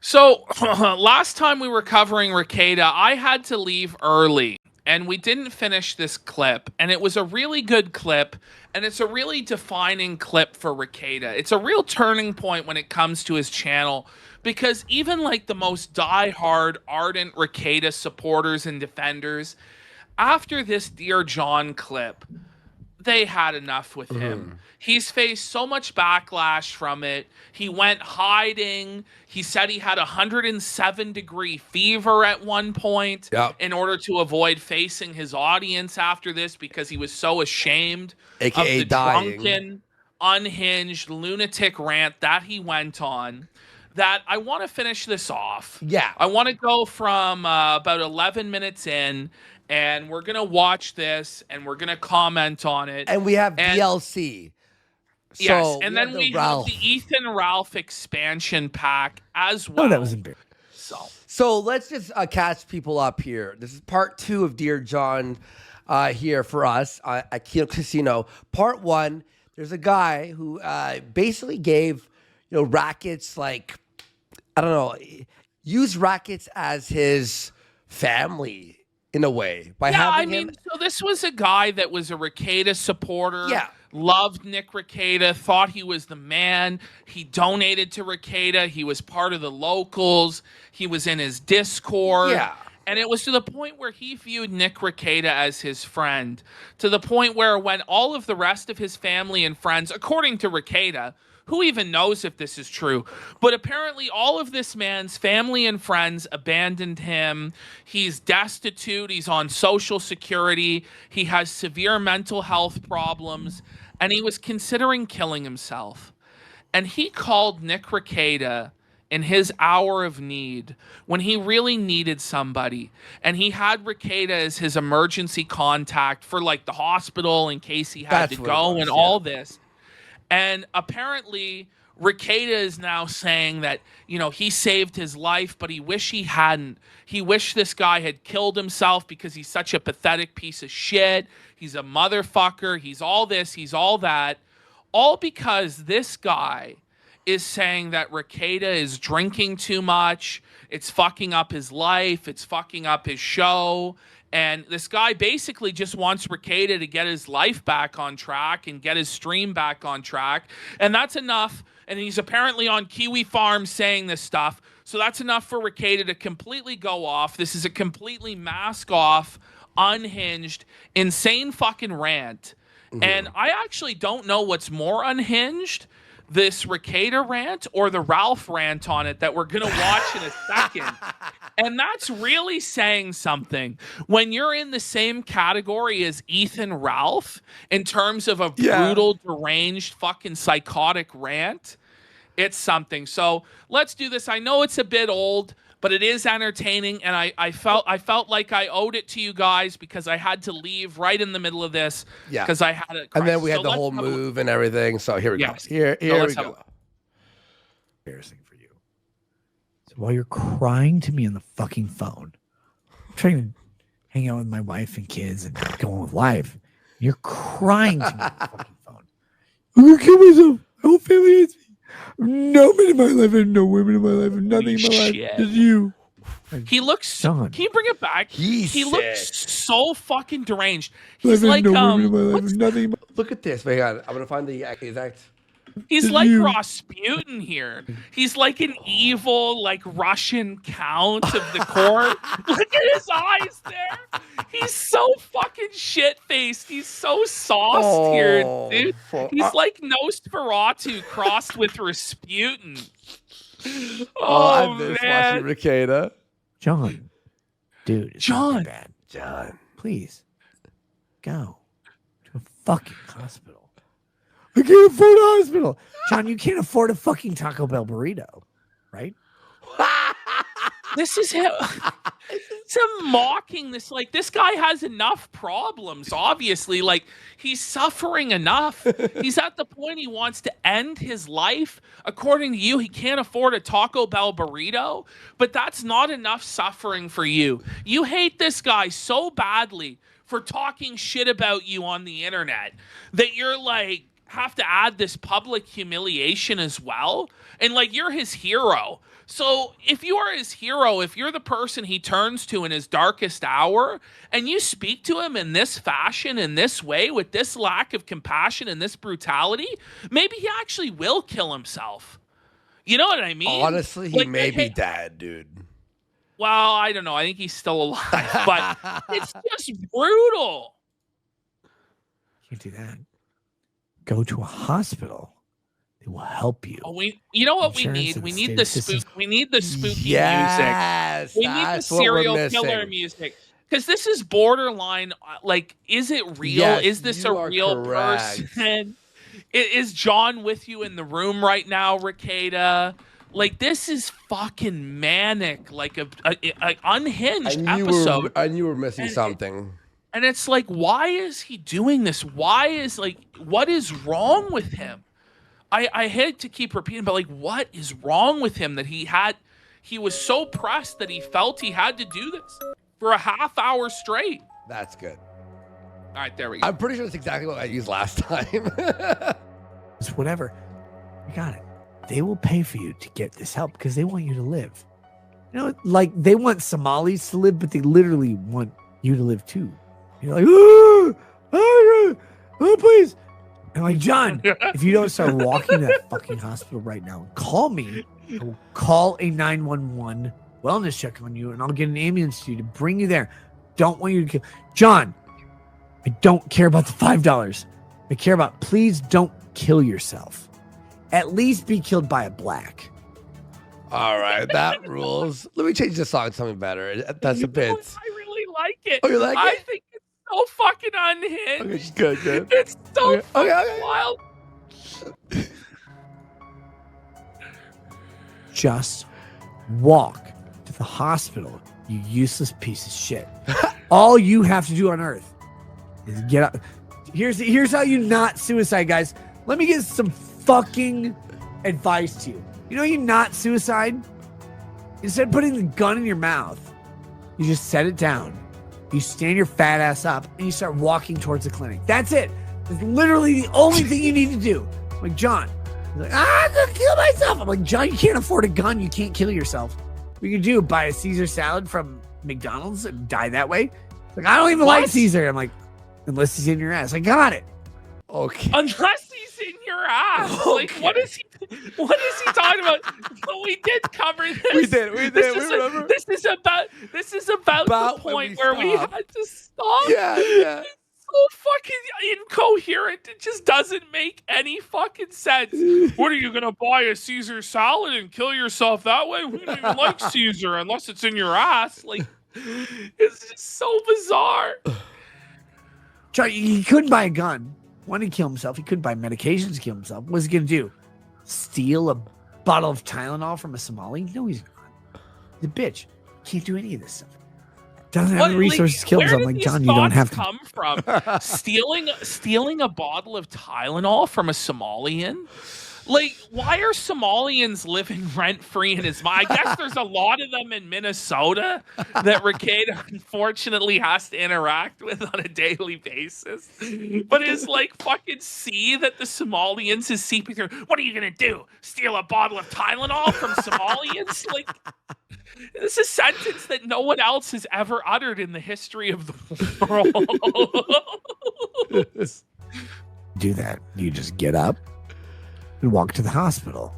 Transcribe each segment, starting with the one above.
So last time we were covering Rekieta, I had to leave early and we didn't finish this clip. And it was a really good clip. And it's a really defining clip for Rekieta. It's a real turning point when it comes to his channel because even like the most die-hard, ardent Rekieta supporters and defenders, after this Dear John clip, they had enough with him. He's faced so much backlash from it. He went hiding. He said he had a 107-degree fever at one point Yep. in order to avoid facing his audience after this because he was so ashamed AKA of the dying. drunken, unhinged, lunatic rant that he went on. That I want to finish this off. Yeah. I want to go from about 11 minutes in, and we're going to watch this, and we're going to comment on it. And we have And- DLC. Yes, So and then we have the Ethan Ralph expansion pack as well. Oh, that was embarrassing. So let's just catch people up here. This is part 2 of Dear John here for us at Kino Casino. Part 1, there's a guy who basically gave, rackets like, I don't know, used rackets as his family in a way by having him. So this was a guy that was a Rekieta supporter. Yeah. Loved Nick Rekieta, thought he was the man. He donated to Rekieta. He was part of the locals. He was in his Discord. Yeah. And it was to the point where he viewed Nick Rekieta as his friend, to the point where when all of the rest of his family and friends, according to Rekieta, who even knows if this is true, but apparently all of this man's family and friends abandoned him. He's destitute. He's on social security. He has severe mental health problems, and he was considering killing himself. And he called Nick Rekieta in his hour of need, when he really needed somebody. And he had Rekieta as his emergency contact for like the hospital in case he had to go and all this. And apparently Rekieta is now saying that, he saved his life, but he wished he hadn't. He wished this guy had killed himself because he's such a pathetic piece of shit. He's a motherfucker. He's all this, he's all that. All because this guy is saying that Rekieta is drinking too much. It's fucking up his life. It's fucking up his show. And this guy basically just wants Rekieta to get his life back on track and get his stream back on track. And that's enough. And he's apparently on Kiwi Farm saying this stuff. So that's enough for Rekieta to completely go off. This is a completely mask off, unhinged, insane fucking rant. And I actually don't know what's more unhinged, this Rekieta rant or the Ralph rant on it that we're going to watch in a second. And that's really saying something. When you're in the same category as Ethan Ralph in terms of a brutal, deranged, fucking psychotic rant, it's something. So let's do this. I know it's a bit old, but it is entertaining, and I felt like I owed it to you guys because I had to leave right in the middle of this because I had a crisis. And then we had the whole move and everything. So here we go. Here we go. Embarrassing for you. So while you're crying to me on the fucking phone, I'm trying to hang out with my wife and kids and go on with life. You're crying to me on the fucking phone. I'm gonna kill myself. My whole family hates me. No men in my life, and no women in my life, and nothing in my life. Just you. He looks. Can you bring it back? He looks so fucking deranged. He's like nothing. Look at this. Wait, I'm gonna find the exact. He's like Rasputin here. He's like an evil, like Russian count of the court. Look at his eyes there. He's so fucking shit-faced. He's so sauced here, dude. He's like Nosferatu crossed with Rasputin. I miss watching Rekieta. John, dude, it's not bad. John, please go to a fucking hospital. I can't afford a hospital. John, you can't afford a fucking Taco Bell burrito, right? This is him. It's him mocking this. Like, this guy has enough problems, obviously. Like, he's suffering enough. He's at the point he wants to end his life. According to you, he can't afford a Taco Bell burrito, but that's not enough suffering for you. You hate this guy so badly for talking shit about you on the internet that you're like, have to add this public humiliation as well. And like, you're his hero. So if you are his hero, if you're the person he turns to in his darkest hour, and you speak to him in this fashion, in this way, with this lack of compassion and this brutality, maybe he actually will kill himself. You know what I mean? Honestly, he may be dead, dude. Well, I don't know. I think he's still alive, but it's just brutal. Can't do that. Go to a hospital. They will help you. Oh, you know what we need? We need the spook. We need the spooky music. We need the serial killer music. Because this is borderline. Like, is it real? Yes, is this a real person? Is John with you in the room right now, Rekieta? Like, this is fucking manic, like a unhinged episode. I knew you were missing something. And it's like, why is he doing this? What is wrong with him? I hate to keep repeating, but like, what is wrong with him that he was so pressed that he felt he had to do this for a half hour straight? That's good. All right, there we go. I'm pretty sure that's exactly what I used last time. It's whatever. You got it. They will pay for you to get this help because they want you to live. You know, like they want Somalis to live, but they literally want you to live too. You're like, oh, please. And like, John, if you don't start walking to that fucking hospital right now, call me. I will call a 911 wellness check on you, and I'll get an ambulance to you to bring you there. Don't want you to kill. John, I don't care about the $5. I care about, please don't kill yourself. At least be killed by a black. All right, that rules. Let me change the song to something better. That's a bit. I really like it. Oh, you like it? I think it's so fucking unhinged. Okay, good. It's so fucking wild. Just walk to the hospital, you useless piece of shit. All you have to do on Earth is get up. Here's how you not suicide, guys. Let me get some fucking advice to you. You know, you not suicide. Instead of putting the gun in your mouth, you just set it down. You stand your fat ass up and you start walking towards the clinic. That's it. It's literally the only thing you need to do. I'm like, John, he's like, I'm gonna kill myself. I'm like, John, you can't afford a gun. You can't kill yourself. What you can do, buy a Caesar salad from McDonald's and die that way. He's like, I don't even like Caesar. I'm like, unless he's in your ass. I got it. Okay. Unless he's in your ass. Okay. Like, what is he talking about? But we did cover this. We did. Remember? This is about the point where we had to stop. Yeah. It's so fucking incoherent. It just doesn't make any fucking sense. What, are you gonna buy a Caesar salad and kill yourself that way? We don't even like Caesar unless it's in your ass. Like, it's just so bizarre. John, he couldn't buy a gun. Wanted to kill himself. He couldn't buy medications to kill himself. What's he gonna do? Steal a bottle of Tylenol from a Somali? No, he's not. He's a bitch. Can't do any of this stuff. Doesn't have the resources to kill himself. I'm like, John, you don't have to. Come from stealing a bottle of Tylenol from a Somalian? Like, why are Somalians living rent-free in his mind? I guess there's a lot of them in Minnesota that Rekieta unfortunately has to interact with on a daily basis. But it's like fucking see that the Somalians is seeping through. What are you going to do? Steal a bottle of Tylenol from Somalians? Like, this is a sentence that no one else has ever uttered in the history of the world. Do that. You just get up and walk to the hospital.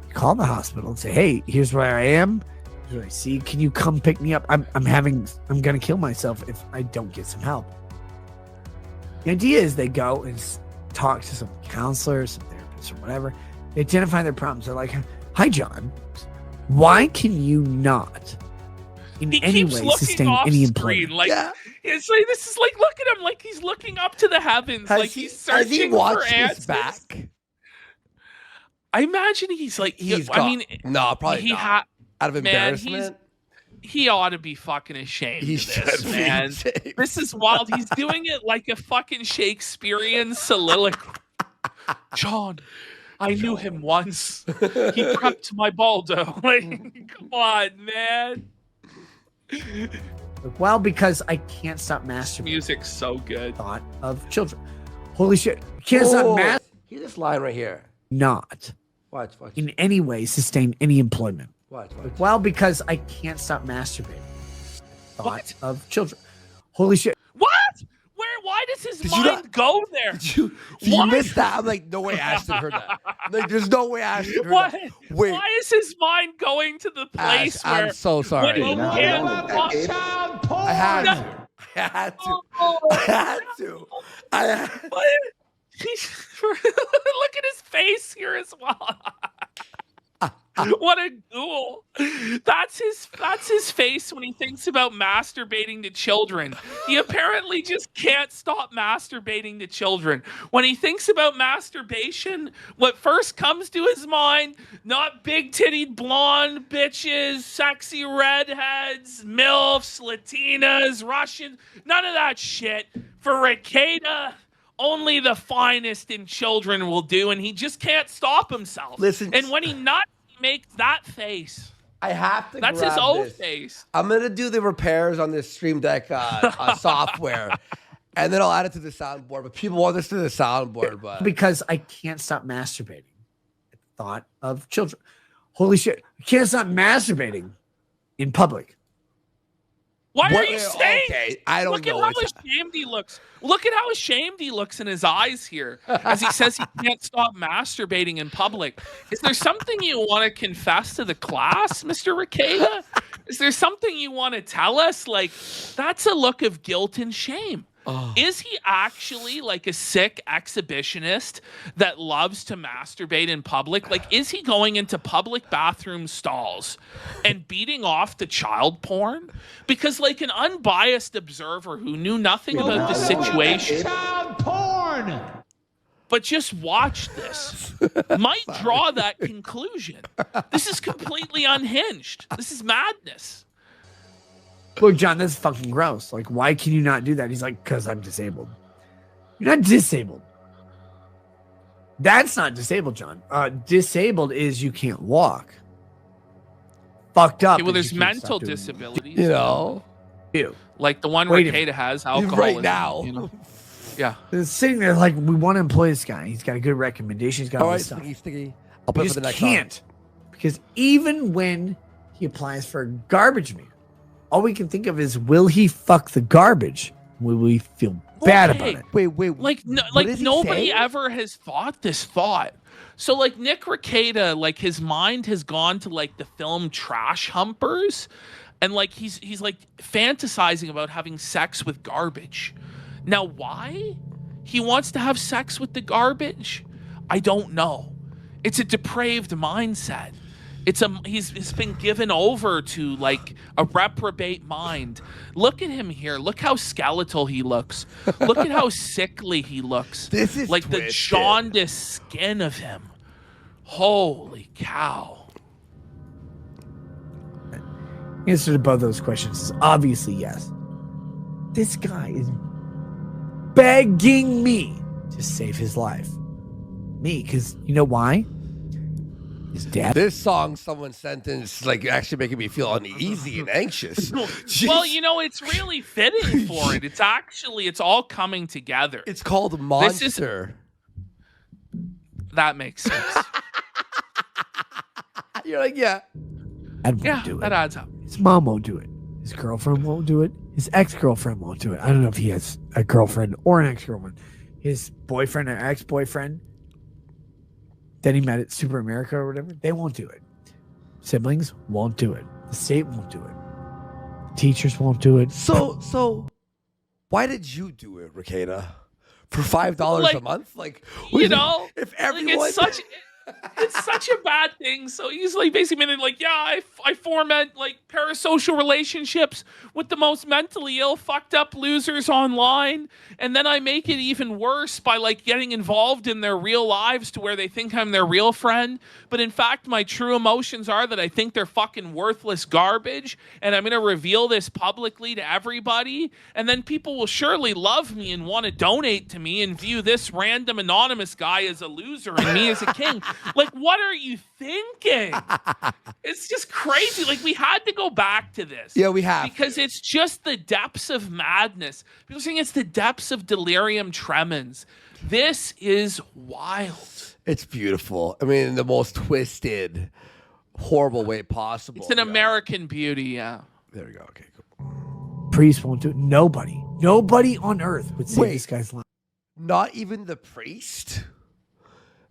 You call the hospital and say, hey, here's where I am. Here's what I see. Can you come pick me up? I'm going to kill myself if I don't get some help. The idea is they go and talk to some counselors, some therapists or whatever. They identify their problems. They're like, hi, John. Why can you not in any way sustain any employment? Like, it's like, this is like, look at him. Like, he's looking up to the heavens. He's searching for answers. Back? I imagine he's like, no, probably not. Out of embarrassment, he ought to be fucking ashamed he of this, man. This is wild. He's doing it like a fucking Shakespearean soliloquy. John, I knew him once. He prepped my Baldo. Like, come on, man. Well, because I can't stop masturbating. Music's so good. Thought of children. Holy shit. You can't stop masturbating. Hear this line right here. not Watch. in any way sustain any employment. Watch. Well, because I can't stop masturbating. Thought What? of children. Holy shit. What? Why does his mind go there? You missed that. I'm like, no way Ashton heard that. Like, there's no way Ashton heard that. Wait. Why is his mind going to the place Ash, where I'm so sorry. when he can't watch I had to. What? Look at his face here as well. What a ghoul. That's his face when he thinks about masturbating to children. He apparently just can't stop masturbating to children. When he thinks about masturbation, what first comes to his mind, not big-titted blonde bitches, sexy redheads, MILFs, Latinas, Russians, none of that shit. For Rekieta, only the finest in children will do, and he just can't stop himself. Listen, and when he nuts, he makes that face. I have to. That's grab his old this. face. I'm gonna do the repairs on this Stream Deck software, and then I'll add it to the soundboard. But people want this to the soundboard, but Because I can't stop masturbating. Thought of children. Holy shit. I can't stop masturbating in public. Why are What- you saying? okay, I don't Look know. at how ashamed he looks. Look at how ashamed he looks in his eyes here as he says he can't stop masturbating in public. Is there something you want to confess to the class, Mr. Rekieta? Is there something you want to tell us? Like, that's a look of guilt and shame. Is he actually like a sick exhibitionist that loves to masturbate in public? Like, is he going into public bathroom stalls and beating off to child porn? Because like an unbiased observer who knew nothing about the situation, Child porn. but just watched this, might draw that conclusion. This is completely unhinged. This is madness. Look, John, that's fucking gross. Like, why can you not do that? He's like, because I'm disabled. You're not disabled. That's not disabled, John. Disabled is you can't walk. Fucked up. Okay, well, is there's you can't mental stop doing disabilities. you know, it. Like the one Wait a Rekieta has, alcoholism. right now. You know? Yeah. It's sitting there like, we want to employ this guy. He's got a good recommendation. He's got all all right, this stuff. sticky. I'll put You it just for the next can't. Because even when he applies for a garbage man, all we can think of is, will he fuck the garbage? Will we feel bad Okay. about it? Wait. Like what is he nobody saying? ever has thought this thought. So like Nick Rekieta, like his mind has gone to like the film Trash Humpers, and like he's like fantasizing about having sex with garbage. Now why he wants to have sex with the garbage, I don't know. It's a depraved mindset. He's been given over to like a reprobate mind. Look at him here. Look how skeletal he looks. Look at how sickly he looks. This is like the twisted. jaundiced skin of him. Holy cow. Answer to both those questions is obviously yes. This guy is begging me to save his life. Me, because you know why? His dad. This song someone sent in is like actually making me feel uneasy and anxious. Jeez. Well, you know, it's really fitting for it. It's all coming together. It's called Monster. That makes sense. You're like, yeah. Dad won't Yeah, do it. that adds up. His mom won't do it. His girlfriend won't do it. His ex-girlfriend won't do it. I don't know if he has a girlfriend or an ex-girlfriend. His boyfriend or ex-boyfriend that he met at Super America or whatever, they won't do it. Siblings won't do it. The state won't do it. Teachers won't do it. So why did you do it, Rekieta? For $5 Like, a month? Like, You know, if like everyone it's such a bad thing. So he's like basically been like, yeah, I foment like parasocial relationships with the most mentally ill, fucked up losers online, and then I make it even worse by like getting involved in their real lives to where they think I'm their real friend, but in fact my true emotions are that I think they're fucking worthless garbage, and I'm gonna reveal this publicly to everybody, and then people will surely love me and want to donate to me and view this random anonymous guy as a loser and me as a king. Like, what are you thinking? It's just crazy. Like, we had to go back to this. Yeah, we have Because it's just the depths of madness. People are saying it's the depths of delirium tremens. This is wild. It's beautiful. I mean, in the most twisted, horrible way possible. It's an American beauty, yeah. There we go. Okay, cool. Priest won't do it. Nobody on earth would save this guy's life. Not even the priest?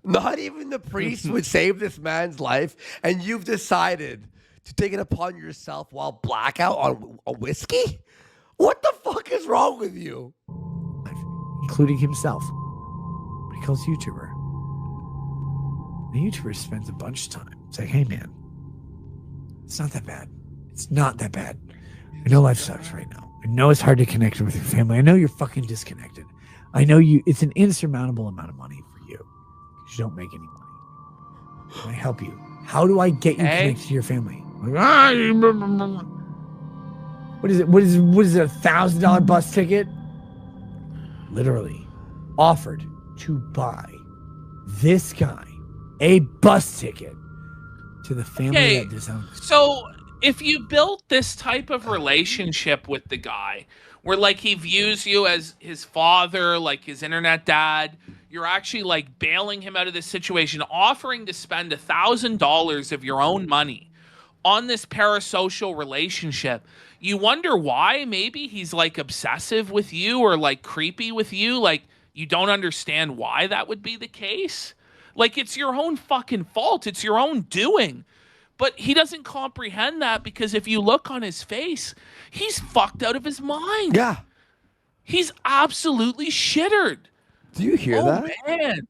Not even the priest would save this man's life, and you've decided to take it upon yourself while blackout on a whiskey? What the fuck is wrong with you? Including himself. What he calls YouTuber. The YouTuber spends a bunch of time saying, hey man, it's not that bad. It's not that bad. I know life sucks right now. I know it's hard to connect with your family. I know you're fucking disconnected. I know it's an insurmountable amount of money for you because you don't make any money. Can I help you? How do I get you connected to your family? Like, what is it? What is it? $1,000 bus ticket? Literally offered to buy this guy a bus ticket to the family that disowns. So if you built this type of relationship with the guy where like he views you as his father, like his internet dad, you're actually like bailing him out of this situation, offering to spend $1,000 of your own money on this parasocial relationship, you wonder why maybe he's like obsessive with you or like creepy with you. Like you don't understand why that would be the case. Like it's your own fucking fault. It's your own doing. But he doesn't comprehend that because if you look on his face, he's fucked out of his mind. Yeah. He's absolutely shittered. Do you hear that? Man.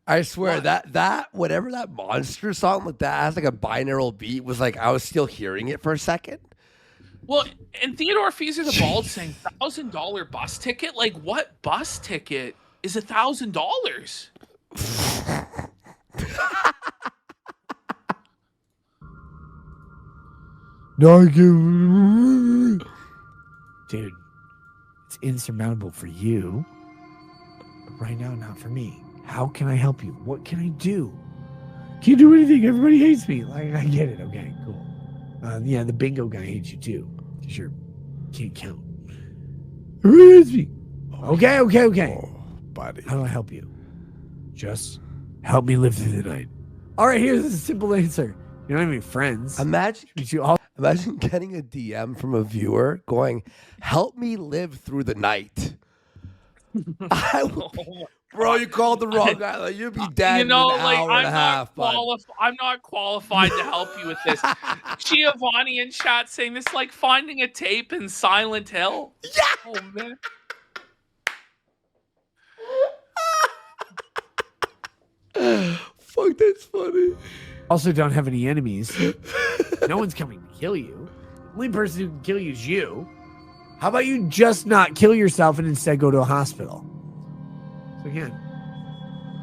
I swear that whatever that monster song like that has like a binaural beat was like I was still hearing it for a second. Well, and Theodore Feezer the Bald saying $1,000 bus ticket? Like what bus ticket is $1,000? Dude, it's insurmountable for you, but right now not for me. How can I help you? What can I do? Can't do anything. Everybody hates me. Like I get it. Okay, cool. Yeah, the bingo guy hates you too because you can't count. Everybody hates me. Okay. Oh, buddy. How do I help you? Just help me live through the night. All right, here's a simple answer. You don't have any friends. Imagine getting a DM from a viewer going, help me live through the night. Bro, you called the wrong guy. Like, you'd be dead in an hour and a half. I'm not qualified to help you with this. Giovanni in chat saying this is like finding a tape in Silent Hill. Yeah. Oh, man. Fuck, that's funny. Also don't have any enemies. No one's coming to kill you. The only person who can kill you is you. How about you just not kill yourself and instead go to a hospital? So again,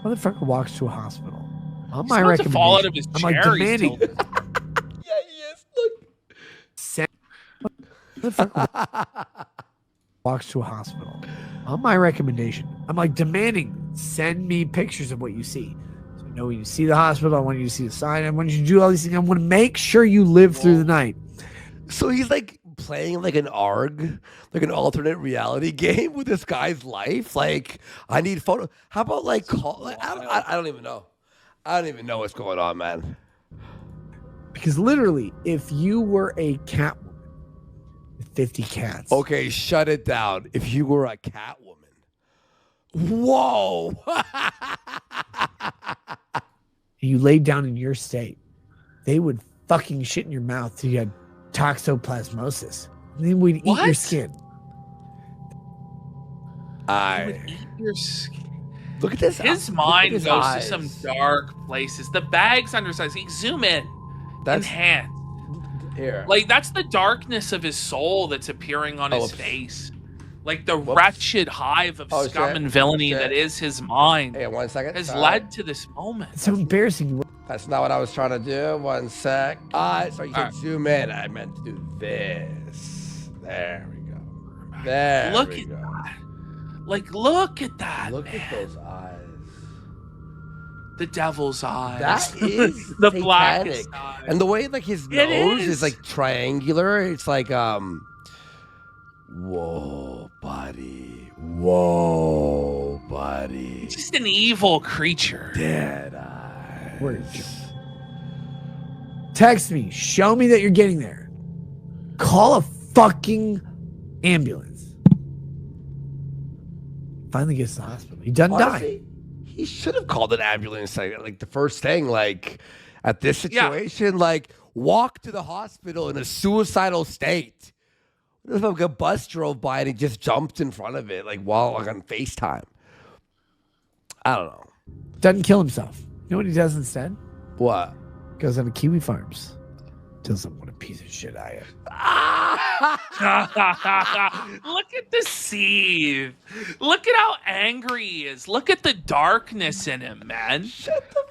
motherfucker walks to a hospital. On my recommendation, fall out of his I'm like chair, demanding. Yeah, he is. Look. Motherfucker walks to a hospital. On my recommendation, I'm like demanding, send me pictures of what you see. So I know when you see the hospital, I want you to see the sign. I want you to do all these things. I want to make sure you live through the night. So he's like playing like an ARG, like an alternate reality game with this guy's life. Like, I need photo. How about like call? Like, I don't even know. I don't even know what's going on, man. Because literally, if you were a cat woman with 50 cats. Okay, shut it down. If you were a cat woman. Whoa. You laid down in your state, they would fucking shit in your mouth till you had toxoplasmosis. And then we'd eat your skin. Would eat your skin. Look at this. His mind goes to some dark places. The bag's under his eyes. He zoom in. That's enhanced. Here. Like that's the darkness of his soul that's appearing on his face. Like the wretched hive of scum and villainy that is his mind. Hey, 1 second. Has led to this moment. It's so embarrassing. That's not what I was trying to do. 1 sec. So you can zoom in. I meant to do this. There we go. There look we at go. that. Like, look at that. Look at those eyes. The devil's eyes. That is the satanic. blackest eyes. And the way like his nose is like triangular. It's like whoa, buddy. Whoa, buddy. Just an evil creature. Dead eye. Word. Text me. Show me that you're getting there. Call a fucking ambulance. Finally gets to the hospital. He doesn't die. He should have called an ambulance like the first thing, like at this situation, like walk to the hospital in a suicidal state. What if like a bus drove by and he just jumped in front of it, like while like on FaceTime? I don't know. Doesn't kill himself. You know what he does instead? What? Goes on to Kiwi Farms. Tells them what a piece of shit I am. Look at the seethe. Look at how angry he is. Look at the darkness in him, man.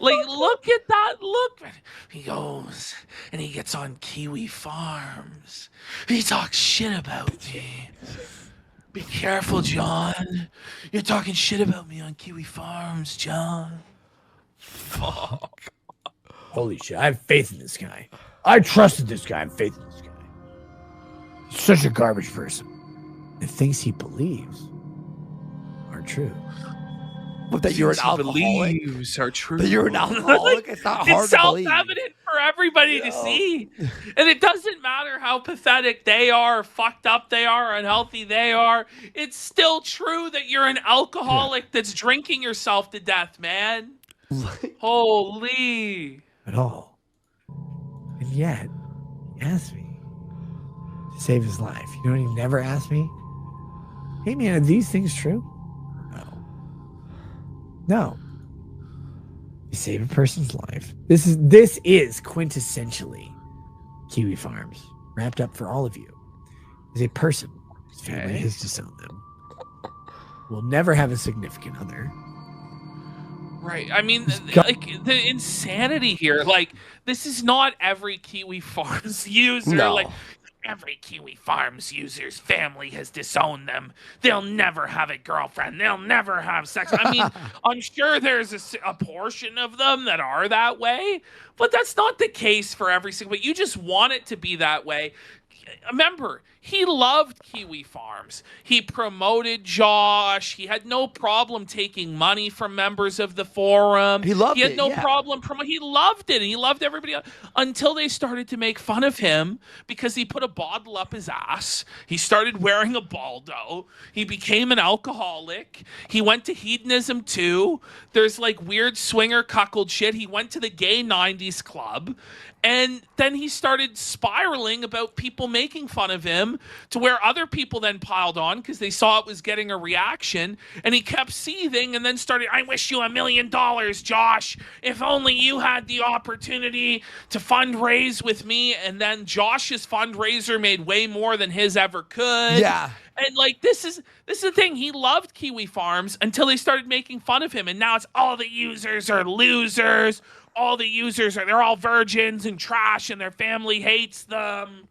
Look at that. Look. He goes and he gets on Kiwi Farms. He talks shit about me. Be careful, John. You're talking shit about me on Kiwi Farms, John. Fuck. Holy shit. I have faith in this guy. I trusted this guy. I have faith in this guy. He's such a garbage person. The things he believes are true. But that you're an alcoholic? Believes are true. That you're an alcoholic? It's not hard to believe. It's self-evident for everybody to see. And it doesn't matter how pathetic they are, fucked up they are, unhealthy they are. It's still true that you're an alcoholic that's drinking yourself to death, man. Holy. At all. And yet, he asked me to save his life. You know what he never asked me? Hey man, are these things true? No. You save a person's life. This is quintessentially Kiwi Farms, wrapped up for all of you. Is a person whose family has disowned them, will never have a significant other. Right. I mean, like the insanity here. Like, this is not every Kiwi Farms user. No. Like, every Kiwi Farms user's family has disowned them. They'll never have a girlfriend. They'll never have sex. I mean, I'm sure there's a portion of them that are that way, but that's not the case for every single. But you just want it to be that way. Remember, he loved Kiwi Farms. He promoted Josh. He had no problem taking money from members of the forum. He loved it. He had no problem He loved it. And he loved everybody else until they started to make fun of him because he put a bottle up his ass. He started wearing a baldo. He became an alcoholic. He went to hedonism too. There's like weird swinger cuckold shit. He went to the gay 90s club. And then he started spiraling about people making fun of him to where other people then piled on because they saw it was getting a reaction. And he kept seething and then started, I wish you $1 million, Josh. If only you had the opportunity to fundraise with me. And then Josh's fundraiser made way more than his ever could. Yeah. And like this is the thing. He loved Kiwi Farms until they started making fun of him. And now it's all the users are losers. All the users they're all virgins and trash and their family hates them.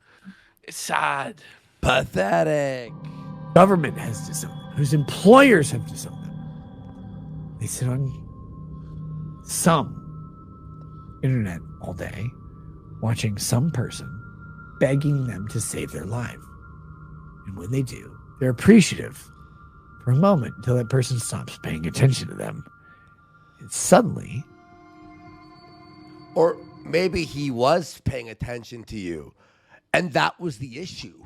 It's sad. Pathetic. Government has disowned them, whose employers have disowned them. They sit on some internet all day watching some person begging them to save their life. And when they do, they're appreciative for a moment until that person stops paying attention to them. And suddenly... Or maybe he was paying attention to you, and that was the issue.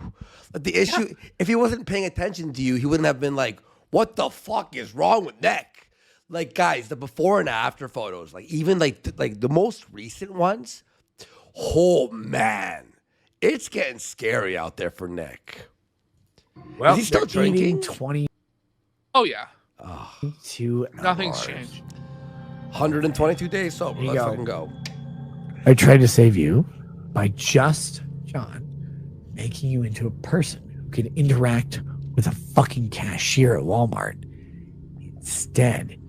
But the issue, if he wasn't paying attention to you, he wouldn't have been like, what the fuck is wrong with Nick? Like, guys, the before and after photos, like even like the most recent ones, oh, man, it's getting scary out there for Nick. Well, is he still drinking? 20. Oh, yeah. 2 Nothing's hours. changed. 122 days sober. There you Let's go. fucking go. I tried to save you by just, John, making you into a person who could interact with a fucking cashier at Walmart. Instead,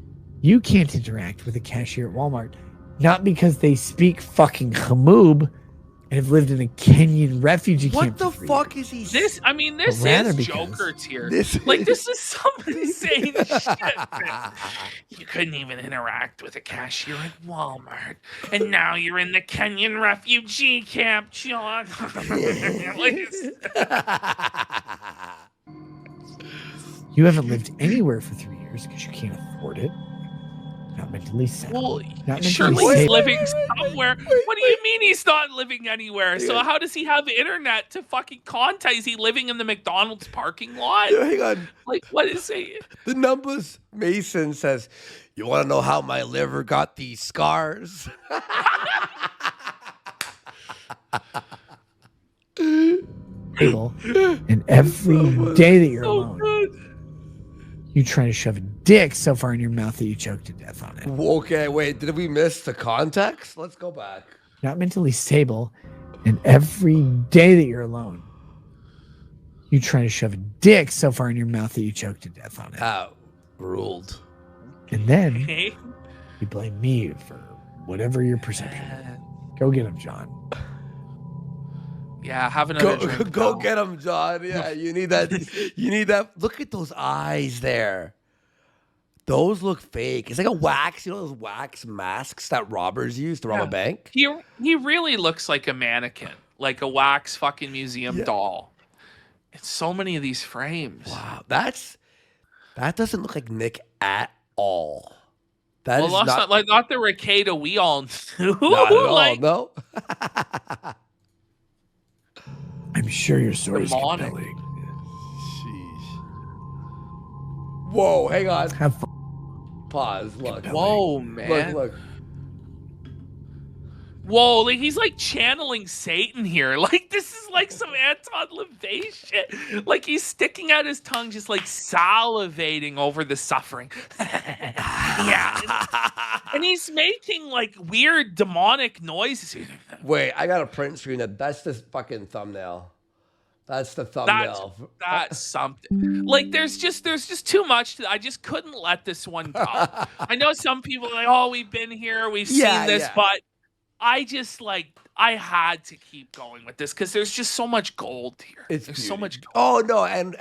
you can't interact with a cashier at Walmart, not because they speak fucking Hamoub and have lived in a Kenyan refugee camp. What the for fuck years. is he? This rather is because Joker tier. This This is some insane shit. You couldn't even interact with a cashier at Walmart. And now you're in the Kenyan refugee camp, John. You haven't lived anywhere for 3 years because you can't afford it. Not mentally sound. Well, Not mentally surely he's stable. living somewhere. What do you mean he's not living anywhere? So on. how does he have internet to fucking contact? Is he living in the McDonald's parking lot? Hang on. Like, what is he? The numbers. Mason says, "You want to know how my liver got these scars?" Stable. And every day that you're So alone, good. you try to shove a dick so far in your mouth that you choke to death on it. Okay, wait. Did we miss the context? Let's go back. Not mentally stable. And every day that you're alone, you try to shove a dick so far in your mouth that you choke to death on it. Ruled. And then Okay. you blame me for whatever your perception is. Go get him, John. Yeah, have another drink. Go now. get him, John. Yeah, you need that. You need that. Look at those eyes there. Those look fake. It's like a wax. You know those wax masks that robbers use to rob a bank? He really looks like a mannequin, like a wax fucking museum doll. It's so many of these frames. Wow, that doesn't look like Nick at all. That Well, is that's not, not the Rekieta we all knew. not at all. Like, No. I'm sure your story is Demonic. compelling. Whoa, hang on. Have fun. Pause. Look. whoa, man. Look. Whoa, like he's like channeling Satan here. Like this is like some Anton LaVey shit. Like he's sticking out his tongue, just like salivating over the suffering. Yeah. And he's making like weird demonic noises. Wait, I got a print screen. That's this fucking thumbnail. That's the thumbnail. That's something. Like there's just too much I just couldn't let this one go. I know some people are like, oh, we've been here, we've seen this, but I just I had to keep going with this because there's just so much gold here. There's so much gold. Oh no, and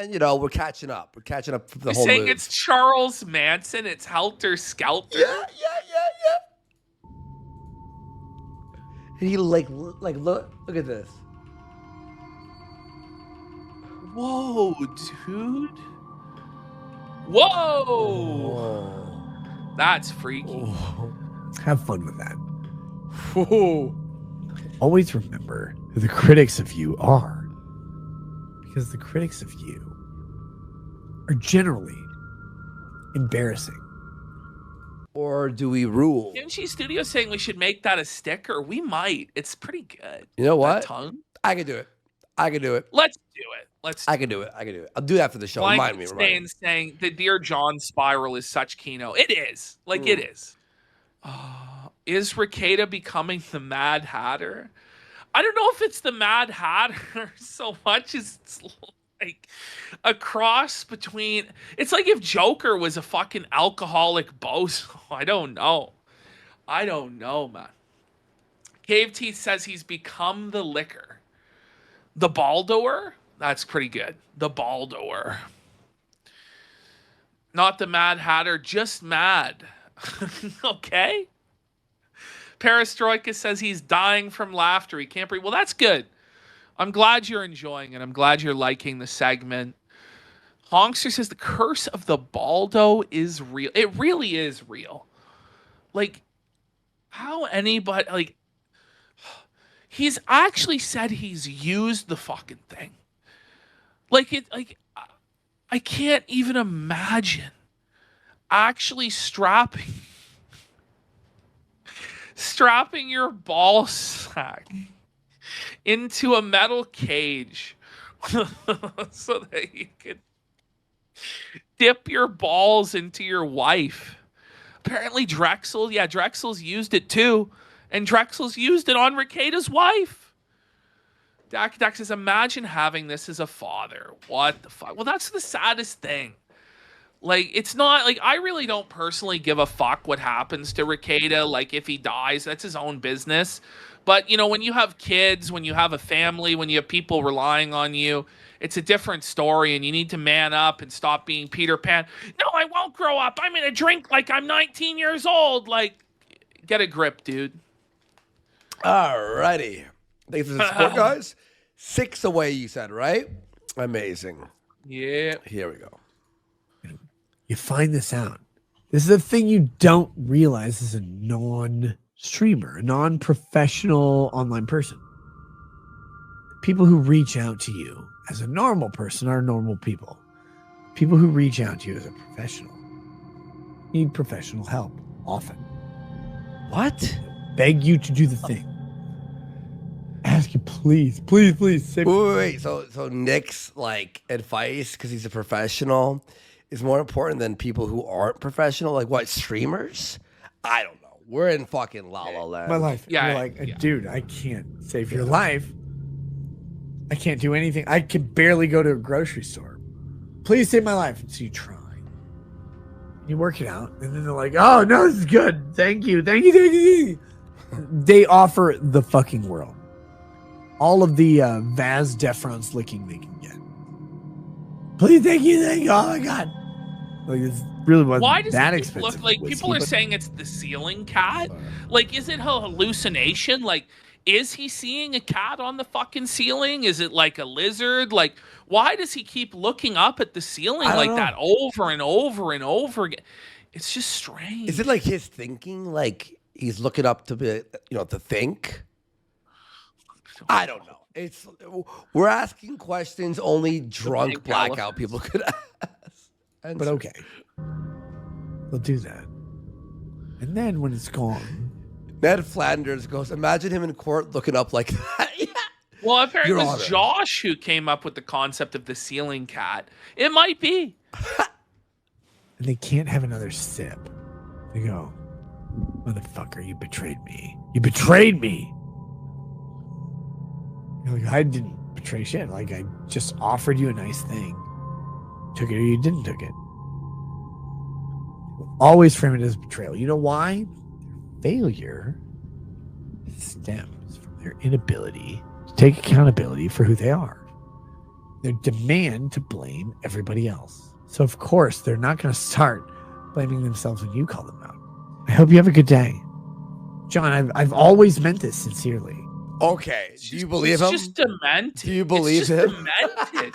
you know we're catching up. We're catching up for the You're whole saying move. it's Charles Manson, it's Helter Skelter. Yeah. And he look at this. Whoa, dude. Whoa. That's freaky. Have fun with that. Whoa. Always remember who the critics of you are. Because the critics of you are generally embarrassing. Or do we rule? Kimchi Studio saying we should make that a sticker. We might. It's pretty good. You know That what? tongue. I can do it. Let's do it. I can do it. I'll do that for the show. Remind me. Saying the Dear John spiral is such Kino. It is. It is. Is Rekieta becoming the Mad Hatter? I don't know if it's the Mad Hatter so much as it's like a cross between. It's like if Joker was a fucking alcoholic bozo. I don't know, man. Cave Teeth says he's become the liquor. The Baldoer? That's pretty good. The Baldoer. Not the Mad Hatter, just mad. Okay. Perestroika says he's dying from laughter. He can't breathe. Well, that's good. I'm glad you're enjoying it. I'm glad you're liking the segment. Honkster says the curse of the Baldo is real. It really is real. Like, how anybody, like, he's actually said he's used the fucking thing. I can't even imagine actually strapping your ball sack into a metal cage so that you could dip your balls into your wife. Apparently Drexel's used it too, and Drexel's used it on Rekieta's wife. Dak says, imagine having this as a father. What the fuck? Well, that's the saddest thing. Like, it's not, like, I really don't personally give a fuck what happens to Rekieta. Like, if he dies, that's his own business. But, you know, when you have kids, when you have a family, when you have people relying on you, it's a different story, and you need to man up and stop being Peter Pan. No, I won't grow up. I'm going to drink like I'm 19 years old. Like, get a grip, dude. Alrighty. Thanks for the support, guys. 6 away, you said, right? Amazing. Yeah. Here we go. You find this out. This is a thing you don't realize as a non-streamer, a non-professional online person. People who reach out to you as a normal person are normal people. People who reach out to you as a professional need professional help often. What? Beg you to do the thing. Ask you, please, please, please. Save Wait. So Nick's like advice, because he's a professional, is more important than people who aren't professional. Like what, streamers? I don't know. We're in fucking La La Land. my life. Yeah, You're like, dude, I can't save your life. I can't do anything. I can barely go to a grocery store. Please save my life. And so you try. You work it out, and then they're like, "Oh no, this is good. Thank you, thank you, thank you." They offer the fucking world, all of the Vaz deference licking they can get. Please, thank you, thank you. Oh my god, like it's really wasn't Why does that it expensive. look like whiskey, people are but- saying it's the ceiling cat? Like, is it a hallucination? Like, is he seeing a cat on the fucking ceiling? Is it like a lizard? Like, why does he keep looking up at the ceiling I don't like know. that over and over and over again? It's just strange. Is it like his thinking? Like he's looking up to be, to think? I don't know. It's we're asking questions only drunk big blackout elephants. people could ask. But Answer. okay, they'll do that, and then when it's gone, Ned Flanders goes, imagine him in court looking up like that. Yeah. Well, apparently Your it was Honor. Josh who came up with the concept of the ceiling cat. It might be. and they can't have another sip. They go, "Motherfucker, you betrayed me. You betrayed me." You're like, I didn't betray shit. Like, I just offered you a nice thing. Took it or you didn't took it. Always frame it as betrayal. You know why? Failure stems from their inability to take accountability for who they are. Their demand to blame everybody else. So, of course, they're not going to start blaming themselves when you call them out. I hope you have a good day. John, I've always meant this sincerely. Okay. Do you believe It's him? just demented. Do you believe it's just him? Demented.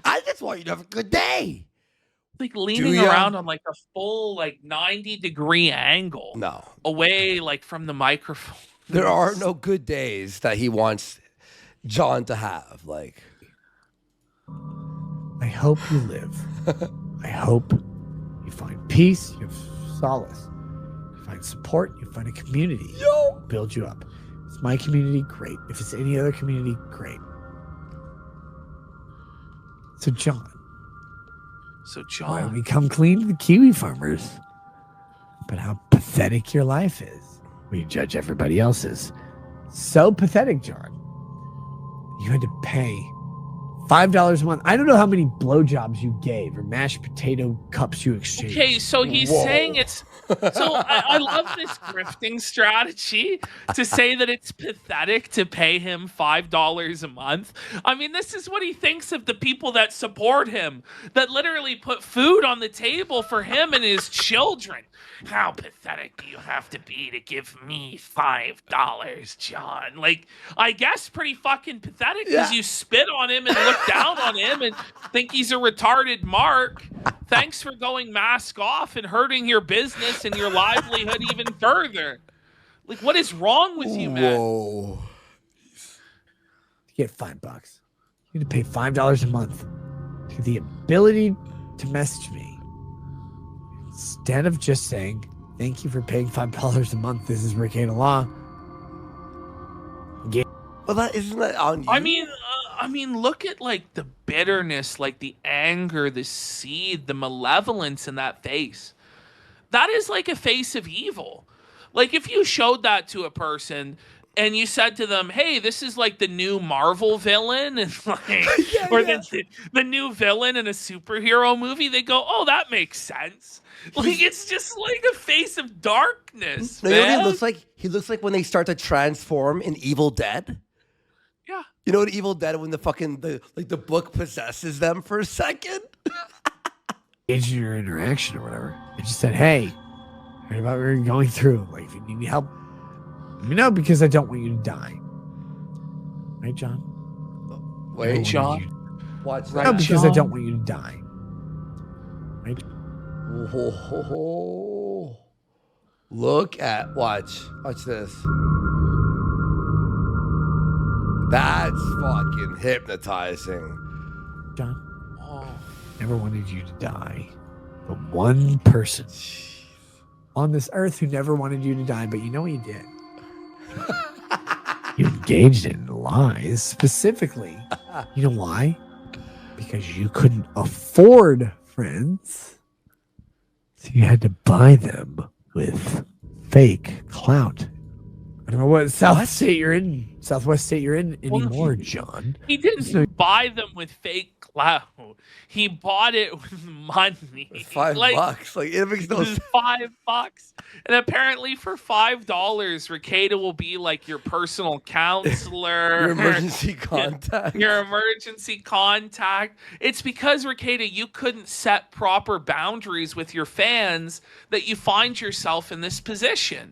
I just want you to have a good day. Like leaning ya? around on like a full 90-degree angle No. away like from the microphone. There are no good days that he wants John to have. Like, I hope you live. I hope you find peace, you have solace, you find support, you find a community, build you up. If it's my community, great. If it's any other community, great. So, John, So why don't John, we come clean to the Kiwi farmers about how pathetic your life is when you judge everybody else's? So pathetic, John. You had to pay $5 a month. I don't know how many blowjobs you gave or mashed potato cups you exchanged. okay, so he's Whoa. saying it's. So I love this grifting strategy to say that it's pathetic to pay him $5 a month. I mean, this is what he thinks of the people that support him, that literally put food on the table for him and his children. How pathetic do you have to be to give me $5, John? Like, I guess pretty fucking pathetic because Yeah. you spit on him and look down on him and think he's a retarded mark. Thanks for going mask off and hurting your business and your livelihood even further. Like, what is wrong with you, man? whoa. To get $5. You need to pay $5 a month to the ability to message me. Instead of just saying, thank you for paying $5 a month. This is Rekieta Law. Well, that isn't that on you? I mean, look at like the bitterness, like the anger, the seed, the malevolence in that face. That is like a face of evil. Like if you showed that to a person and you said to them, "Hey, this is like the new Marvel villain," and like, or the new villain in a superhero movie, they go, "Oh, that makes sense." Like it's just like a face of darkness, No, you know what man. he looks like? He looks like when they start to transform in Evil Dead. Yeah. You know what Evil Dead, when the book possesses them for a second? Engage in your interaction or whatever. I just said, hey, I heard about what you're going through. Like, if you need any help, let me know because I don't want you to die. Right, John? I Wait, don't John? want you- watch No, that. because I John? don't want you to die. Right? Whoa. Look at watch this. That's fucking hypnotizing. John, Oh. never wanted you to die. But one person on this earth who never wanted you to die, but you know what you did? You engaged in lies. Specifically, you know why? Because you couldn't afford friends. So you had to buy them with fake clout. I don't know what Southwest state you're in anymore, John. He didn't buy them with fake clout. He bought it with money. $5. Like it makes no sense. $5. And apparently for $5, Rekieta will be like your personal counselor. Your emergency contact. Your emergency contact. It's because, Rekieta, you couldn't set proper boundaries with your fans that you find yourself in this position.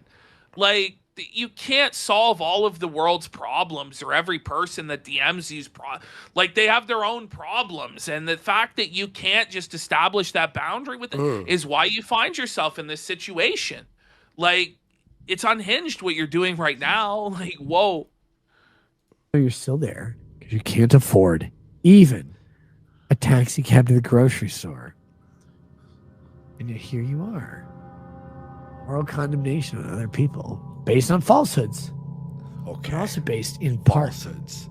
Like, you can't solve all of the world's problems, or every person that DMs these like they have their own problems, and the fact that you can't just establish that boundary with it is why you find yourself in this situation. Like, it's unhinged what you're doing right now. Like, whoa. You're still there because you can't afford even a taxi cab to the grocery store, and yet here you are. Moral condemnation on other people based on falsehoods. Okay. And also based in part,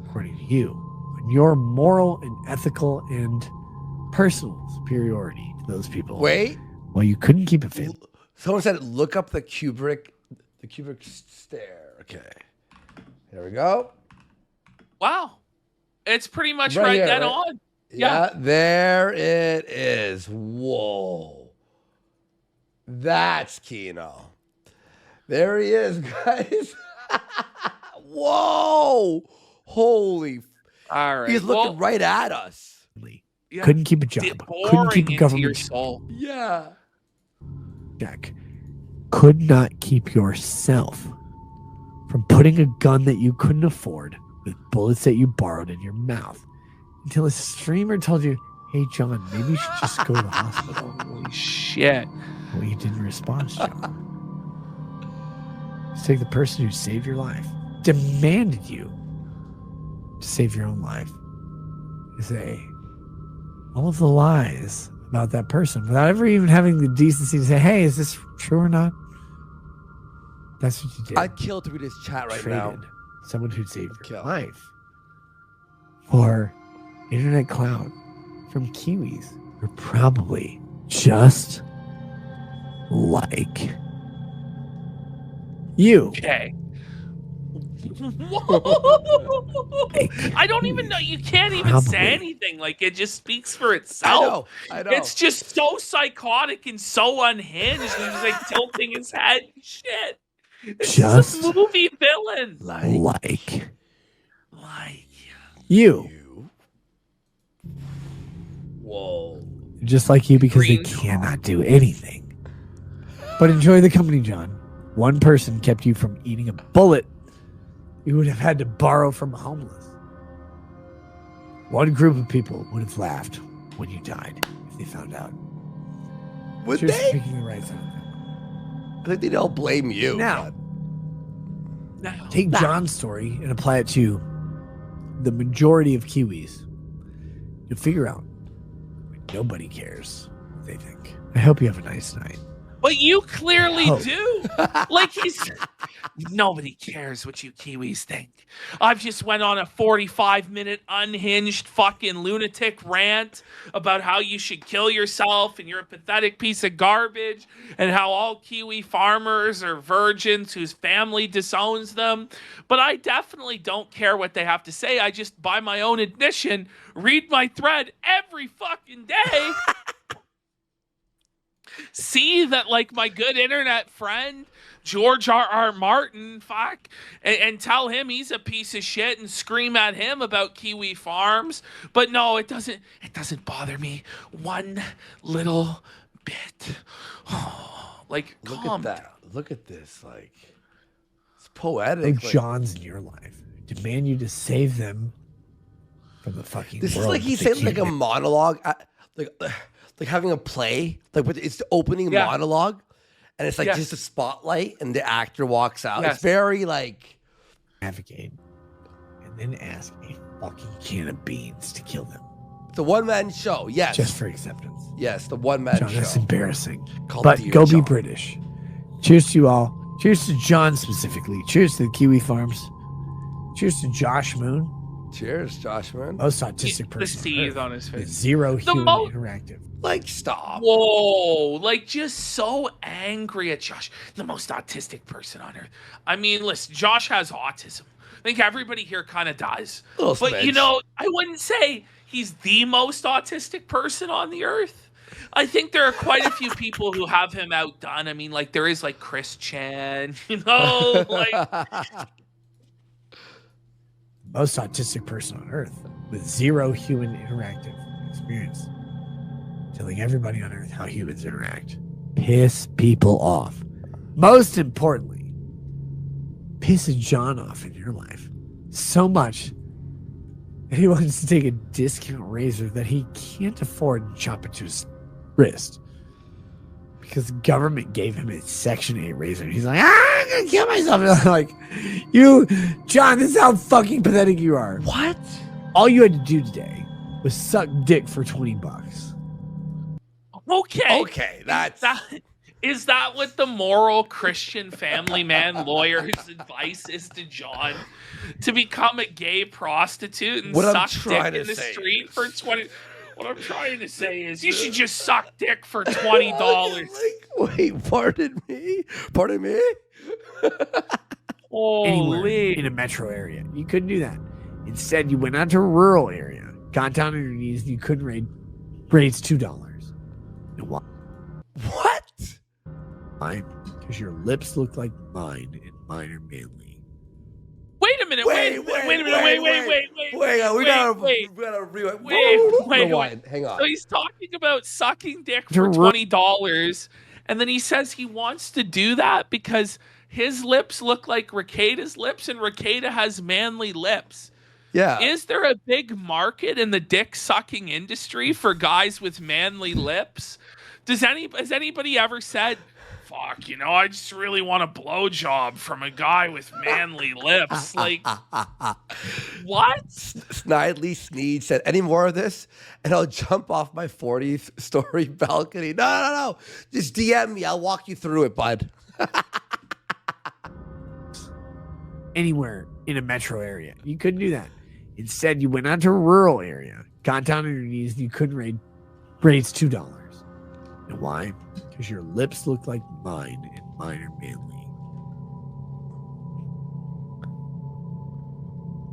according to you, on your moral and ethical and personal superiority to those people. Wait. Well, you couldn't keep it fit. Someone said, look up the Kubrick stare. Okay. There we go. Wow. It's pretty much Right here, dead right? on. Yeah, there it is. Whoa. That's Kino. There he is, guys. Whoa. Holy. All right. He's looking right at us. Yeah. Couldn't keep a job. Couldn't keep a Into government your soul. Yeah. check. Could not keep yourself from putting a gun that you couldn't afford with bullets that you borrowed in your mouth until a streamer told you, hey, John, maybe you should just go to the hospital. Holy shit. Well, you didn't respond, John. It's like the person who saved your life, demanded you to save your own life, to say all of the lies about that person without ever even having the decency to say, hey, is this true or not? That's what you did. I'd kill to read his chat right now. Traded someone who'd saved your Kill. life for internet clout from Kiwis who are probably just like you. Okay. Like, I don't even know. You can't even Probably. say anything. Like, it just speaks for itself. I know. It's just so psychotic and so unhinged. He's like tilting his head. Shit. It's Just a movie villain. like you. you. Whoa. Just like you, because they Green cannot do anything but enjoy the company, John. One person kept you from eating a bullet you would have had to borrow from a homeless. One group of people would have laughed when you died if they found out. Would Just they? picking the right side. I think they'd all blame you. Now, No. take John's story and apply it to the majority of Kiwis. You'll figure out nobody cares what they think. I hope you have a nice night. But you clearly Oh. do. Like, nobody cares what you Kiwis think. I've just went on a 45-minute unhinged fucking lunatic rant about how you should kill yourself and you're a pathetic piece of garbage and how all Kiwi farmers are virgins whose family disowns them. But I definitely don't care what they have to say. I just, by my own admission, read my thread every fucking day. See that, like, my good internet friend George R.R. Martin, fuck, and tell him he's a piece of shit and scream at him about Kiwi farms. But no, it doesn't bother me one little bit. Like, Look at that. Look at this. Like, it's poetic. Like Like, John's in your life demand you to save them from the fucking this is world like he's that they saying like a keep- monologue. like having a play, like with it's the opening monologue, and it's like just a spotlight, and the actor walks out. It's very like navigate, and then ask a fucking can of beans to kill them. It's a one-man show, yes. Just for acceptance. Yes, the one-man show. That's embarrassing. But go be British. Cheers to you all. Cheers to John specifically. Cheers to the Kiwi Farms. Cheers to Josh Moon. Cheers, Josh Moon. Most autistic person. The seethe on his face. Zero human interactive. Like, stop. Whoa, like just so angry at Josh, the most autistic person on earth. I mean, listen, Josh has autism. I think everybody here kind of does. But, you know, I wouldn't say he's the most autistic person on the earth. I think there are quite a few people who have him outdone. I mean, like, there is, like, Chris Chan, you know? Like, most autistic person on earth with zero human interactive experience. Telling everybody on earth how humans interact. Piss people off. Most importantly, pisses John off in your life so much that he wants to take a discount razor that he can't afford and chop it to his wrist because the government gave him a Section 8 razor. He's like, I'm gonna kill myself. And I'm like, you, John, this is how fucking pathetic you are. What? All you had to do today was suck dick for $20. Okay, that's is that what the moral Christian family man lawyer's advice is to John? To become a gay prostitute and suck dick in the street for 20? What I'm trying to say is you should just suck dick for $20. Like, wait, pardon me? Pardon me? Anywhere in a metro area. You couldn't do that. Instead, you went out to a rural area, got down on your knees, and you couldn't raise $2. And why? What? Why? Because your lips look like mine, and mine are manly. Wait a minute. Wait a minute. We gotta rewind. Wait. Hang on. So he's talking about sucking dick for $20, and then he says he wants to do that because his lips look like Rekieta's lips, and Rekieta has manly lips. Yeah. Is there a big market in the dick sucking industry for guys with manly lips? Has anybody ever said, fuck, you know, I just really want a blowjob from a guy with manly lips? Like, what? Snidely Sneed said, any more of this? And I'll jump off my 40th story balcony. No. Just DM me. I'll walk you through it, bud. Anywhere in a metro area. You couldn't do that. Instead, you went out to a rural area, got down on your knees, and you couldn't raise $2. And why? Because your lips look like mine, and mine are manly.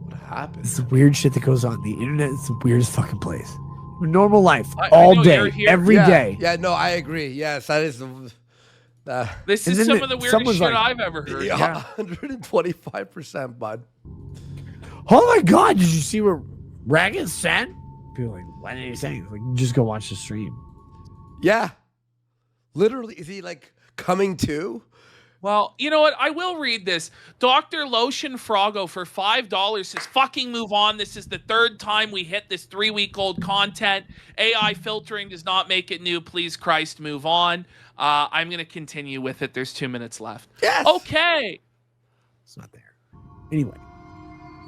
What happened? It's the weird shit that goes on. The internet is the weirdest fucking place. Normal life, all day, every day. Yeah, no, I agree. Yes, that is this is some of the weirdest shit I've ever heard. Yeah, 125%, bud. Oh my God, did you see what Ragged said? People are like, what did he say? Like, just go watch the stream. Yeah. Literally, is he like coming to? Well, you know what? I will read this. Dr. Lotion Froggo for $5 says, fucking move on. This is the third time we hit this 3-week-old content. AI filtering does not make it new. Please, Christ, move on. I'm going to continue with it. There's 2 minutes left. Yes. Okay. It's not there. Anyway,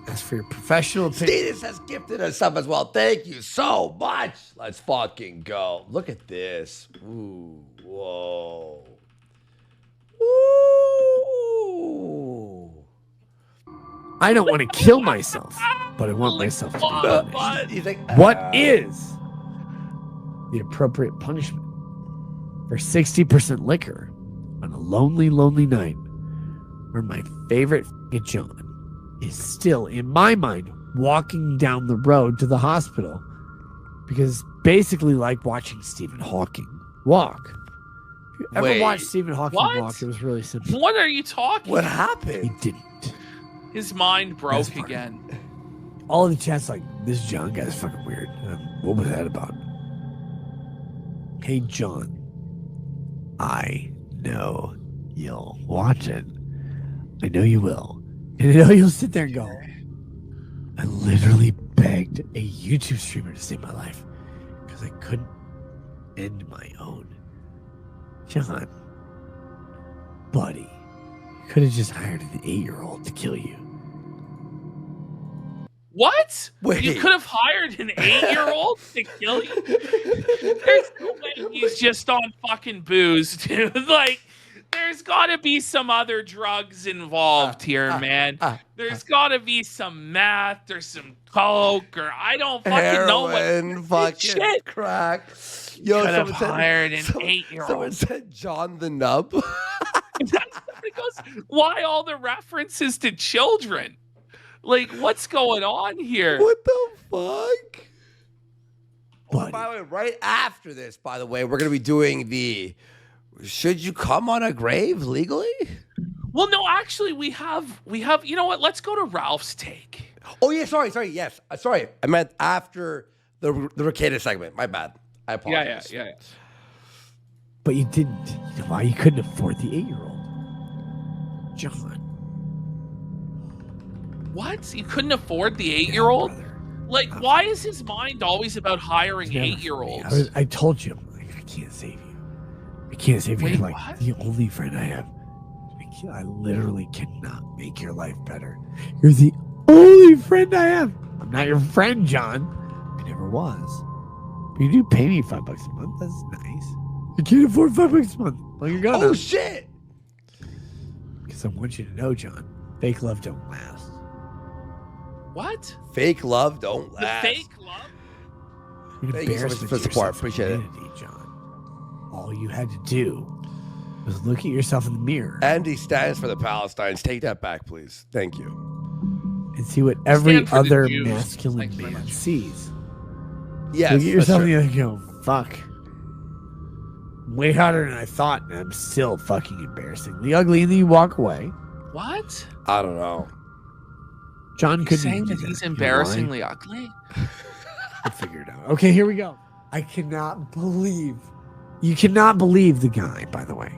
as for your professional opinion. Stetus has gifted us up as well. Thank you so much. Let's fucking go. Look at this. Ooh. Whoa. Ooh. I don't want to kill myself, but I want myself to be punished. What is the appropriate punishment for 60% liquor on a lonely, lonely night where my favorite John is still, in my mind, walking down the road to the hospital because basically like watching Stephen Hawking walk. If you ever watched Stephen Hawking walk, it was really simple. What are you talking What happened? He didn't. His mind broke again. All of the chats like, this John guy's fucking weird. What was that about? Hey, John, I know you'll watch it. I know you will. And I know you'll sit there and go, I literally begged a YouTube streamer to save my life because I couldn't end my own. John, buddy, you could have just hired an 8-year-old to kill you. What? Wait. You could have hired an 8-year-old to kill you? There's no way he's just on fucking booze, dude. Like, there's got to be some other drugs involved here, man. There's got to be some meth or some coke or I don't fucking know what fucking shit. Crack. Yo, Could have someone said- hired an someone- 8-year-old. Someone said John the Nub. Somebody goes, why all the references to children? Like, what's going on here? What the fuck? Buddy. By the way, right after this, by the way, we're gonna be doing the should you come on a grave legally? Well, no, actually, we have. You know what? Let's go to Ralph's take. Oh yeah, sorry, yes, sorry. I meant after the Rekieta segment. My bad. I apologize. Yeah. But you didn't. You know why? You couldn't afford the 8-year-old. John. What? You couldn't afford the 8-year-old? Yeah, brother. Like, why is his mind always about hiring Never 8-year-olds? I told you, like, I can't save you. I can't save you. Wait, Like, what? the only friend I have. I literally cannot make your life better. You're the only friend I have. I'm not your friend, John. I never was. But you do pay me $5 a month. That's nice. I can't afford $5 a month. Well, you're gonna. Oh shit! Because I want you to know, John, fake love don't last. What? Fake love don't The last. fake love? You're an Thank you so much embarrassment for to the support. yourself Appreciate it. and humanity, John. All you had to do was look at yourself in the mirror Andy stands for the Palestinians. Take that back, please. Thank you. and see what every Stand for the other Jews. masculine Thanks very man much. sees. Yes, Look at yourself in that's the other and go, fuck. I'm way hotter than I thought, and I'm still fucking embarrassingly ugly. And then you walk away. What? true. I don't know. John You couldn't saying even do that he's You know why? embarrassingly ugly? I'll figure it out. Okay, here we go. I cannot believe. You cannot believe the guy, by the way,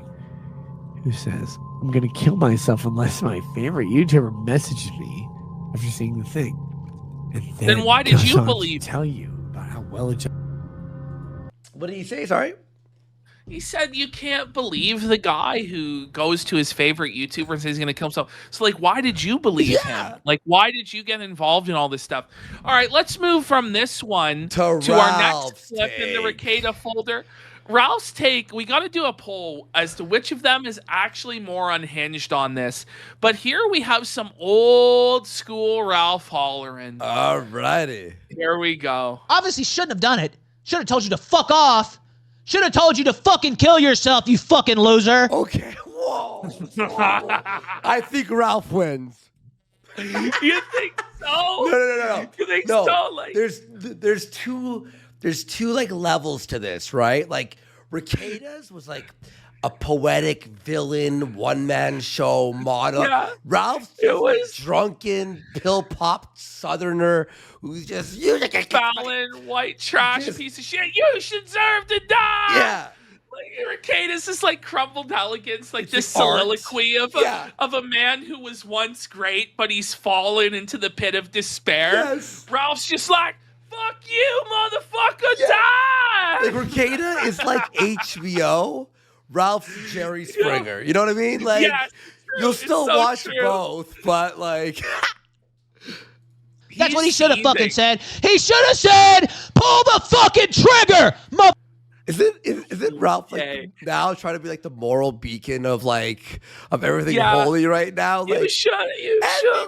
who says, I'm going to kill myself unless my favorite YouTuber messages me after seeing the thing. And Then why did goes you on to believe- tell you about how well it. What did he say? Sorry. He said you can't believe the guy who goes to his favorite YouTuber and says he's going to kill himself. So, like, why did you believe him? Like, why did you get involved in all this stuff? All right, let's move from this one To our Ralph's next clip in the take. Rekieta folder. Ralph's take, we got to do a poll as to which of them is actually more unhinged on this. But here we have some old school Ralph hollering. Alrighty. Here we go. Obviously shouldn't have done it. Should have told you to fuck off. Should have told you to fucking kill yourself, you fucking loser. Okay. Whoa. I think Ralph wins. You think so? No. You think No. so? Like, There's two like levels to this, right? Like Rekieta's was like a poetic villain, one-man show model. Yeah. Ralph's It just like was- drunken, pill-popped southerner who's just Fallon, white trash Just- piece of shit. You should deserve to die. Yeah. Like Rekieta's this like crumbled elegance, like It's this like art. soliloquy of Yeah. of a man who was once great, but he's fallen into the pit of despair. Yes. Ralph's just like, fuck you, motherfucker, Yeah. die. Like Rekieta is like HBO. Ralph's Jerry Springer. You know what I mean? Like Yes, it's true. you'll It's still so watch true. both, but like That's He's what he should have fucking seething. said. He should have said, pull the fucking trigger, mother. Is it Ralph like Okay. now trying to be like the moral beacon of everything Yeah. holy right now? You Like should Andy be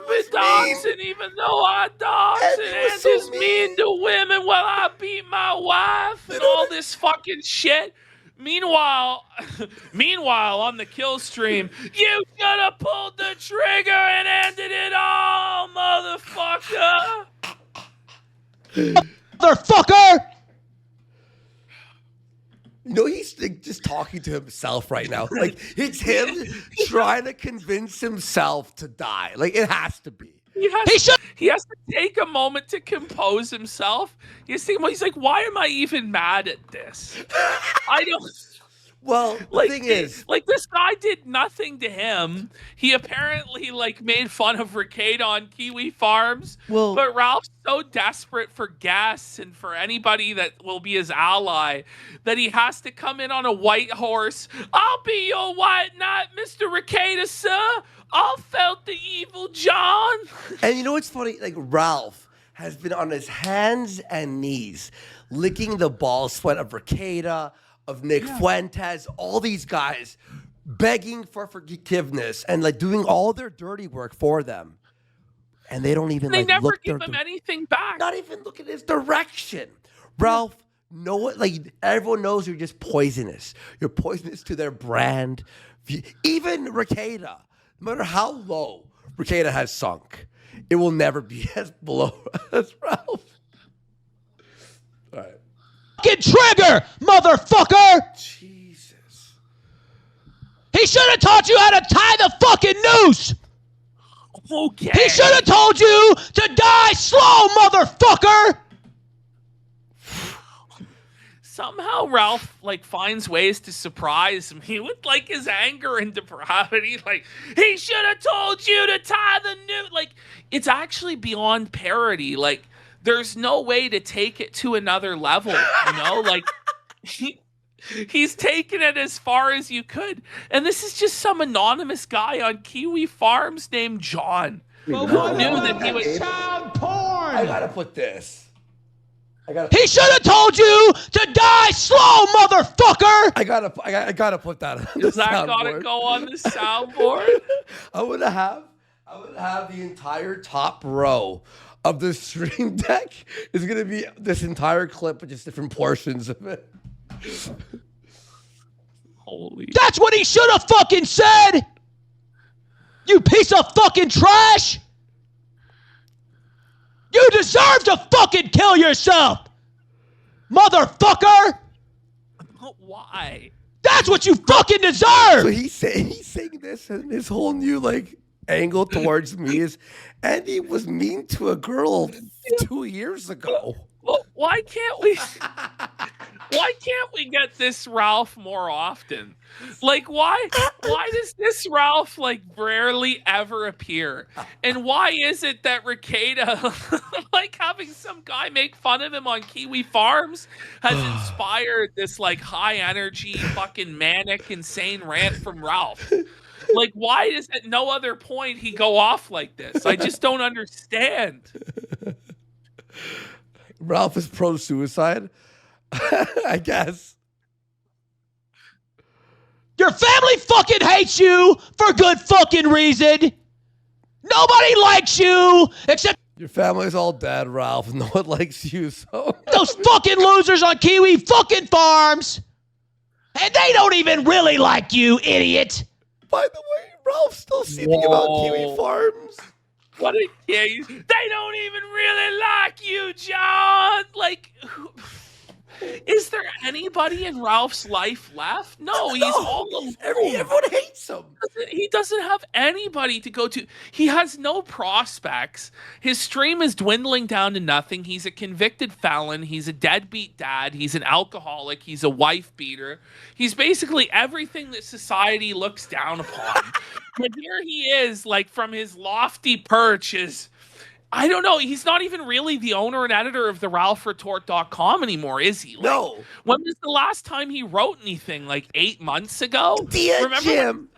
was dancing, even though I dance, Andy and was so Andy's mean to women while I beat my wife and all this fucking shit. Meanwhile, on the kill stream, you should have pulled the trigger and ended it all, motherfucker. Motherfucker! you know he's like, just talking to himself right now. Like it's him trying to convince himself to die. Like it has to be. He has to take a moment to compose himself. He's like, why am I even mad at this? I don't. Well, the Like, thing is, like this guy did nothing to him. He apparently like made fun of Rekieta on Kiwi Farms. Well- but Ralph's so desperate for guests and for anybody that will be his ally that he has to come in on a white horse. I'll be your white knight, Mr. Rekieta, sir. I'll felt the evil John. and you know what's funny? Like Ralph has been on his hands and knees, licking the ball sweat of Rekieta, of Nick Fuentes, all these guys, begging for forgiveness and like doing all their dirty work for them, and they don't even They like never look give their him anything back. not even look at his direction. Ralph, like everyone knows you're just poisonous. You're poisonous to their brand. Even Rekieta, no matter how low Rekieta has sunk, it will never be as below as Ralph. All right. Fucking trigger, motherfucker! Jesus. He should have taught you how to tie the fucking noose! Okay. He should have told you to die slow, motherfucker! Somehow Ralph like finds ways to surprise me with like his anger and depravity. Like, he should have told you to tie the noose. Like, it's actually beyond parody. Like, there's no way to take it to another level, you know? Like, he's taken it as far as you could. And this is just some anonymous guy on Kiwi Farms named John. Who knew that he was child porn! I gotta put this. He should have told you to die slow, motherfucker! I gotta put that on the Does that gotta soundboard. go on the soundboard? I would have the entire top row of the stream deck is gonna be this entire clip with just different portions of it. Holy. That's what he should have fucking said! You piece of fucking trash! You deserve to fucking kill yourself! Motherfucker! Why? That's what you fucking So deserve! he's saying this, and his whole new like angle towards me is Andy was mean to a girl 2 years ago. Well, why can't we get this Ralph more often? Like, why does this Ralph like rarely ever appear? And why is it that Rekieta, like having some guy make fun of him on Kiwi Farms, has inspired this like high energy, fucking manic, insane rant from Ralph? Like, why does at no other point he go off like this? I just don't understand. Ralph is pro-suicide, I guess. Your family fucking hates you for good fucking reason! Nobody likes you except Your family's all dead, Ralph. No one likes you, so. those fucking losers on Kiwi fucking Farms! And they don't even really like you, idiot! By the way, Ralph's still seething about Kiwi Whoa. Farms. What a they don't even really like you, John. Like, is there anybody in Ralph's life left? No, he's all alone. Everyone hates him. He doesn't have anybody to go to. He has no prospects. His stream is dwindling down to nothing. He's a convicted felon. He's a deadbeat dad. He's an alcoholic. He's a wife beater. He's basically everything that society looks down upon. But here he is, like from his lofty perch, I don't know. He's not even really the owner and editor of the RalphRetort.com anymore, is he? Like, No. When was the last time he wrote anything? Like 8 months ago? Dear Jim.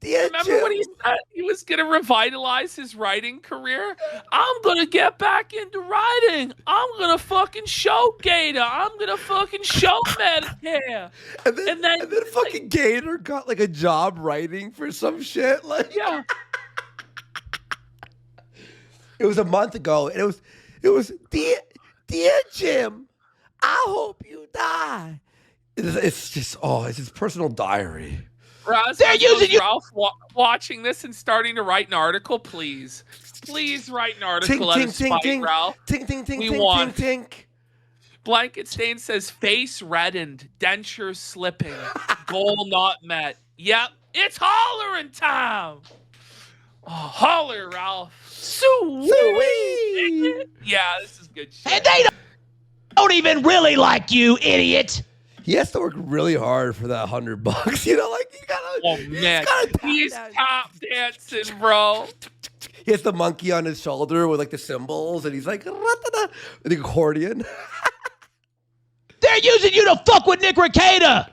Remember when he said he was going to revitalize his writing career? I'm going to get back into writing. I'm going to fucking show Gator. I'm going to fucking show Medicare. And then fucking Gator got like a job writing for some shit. Like, Yeah. it was a month ago, and it was dear Jim, I hope you die. It's just it's his personal diary. They're using Ralph watching this and starting to write an article, please. Please write an article out of spite, Ralph. Tink, tink, tink, We tink, want. tink, tink. Blanket Stain says, face reddened, dentures slipping, goal not met. Yep, it's hollering time. Oh, holler, Ralph. Sweet. Yeah, this is good shit. and they don't even really like you, idiot! He has to work really hard for that $100. You know, like you gotta. Oh man, he's tap dancing, bro. He has the monkey on his shoulder with like the cymbals, and he's like the accordion. They're using you to fuck with Nick Rekieta.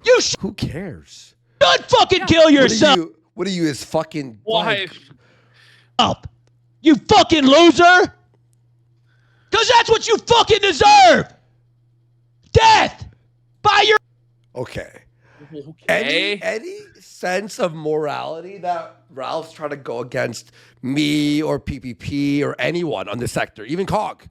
You Who cares? should fucking kill yourself. What are you, his fucking Wife? You fucking loser. Because that's what you fucking deserve. Death by your... Okay. Okay. Any sense of morality that Ralph's trying to go against me or PPP or anyone on the sector, even Cog,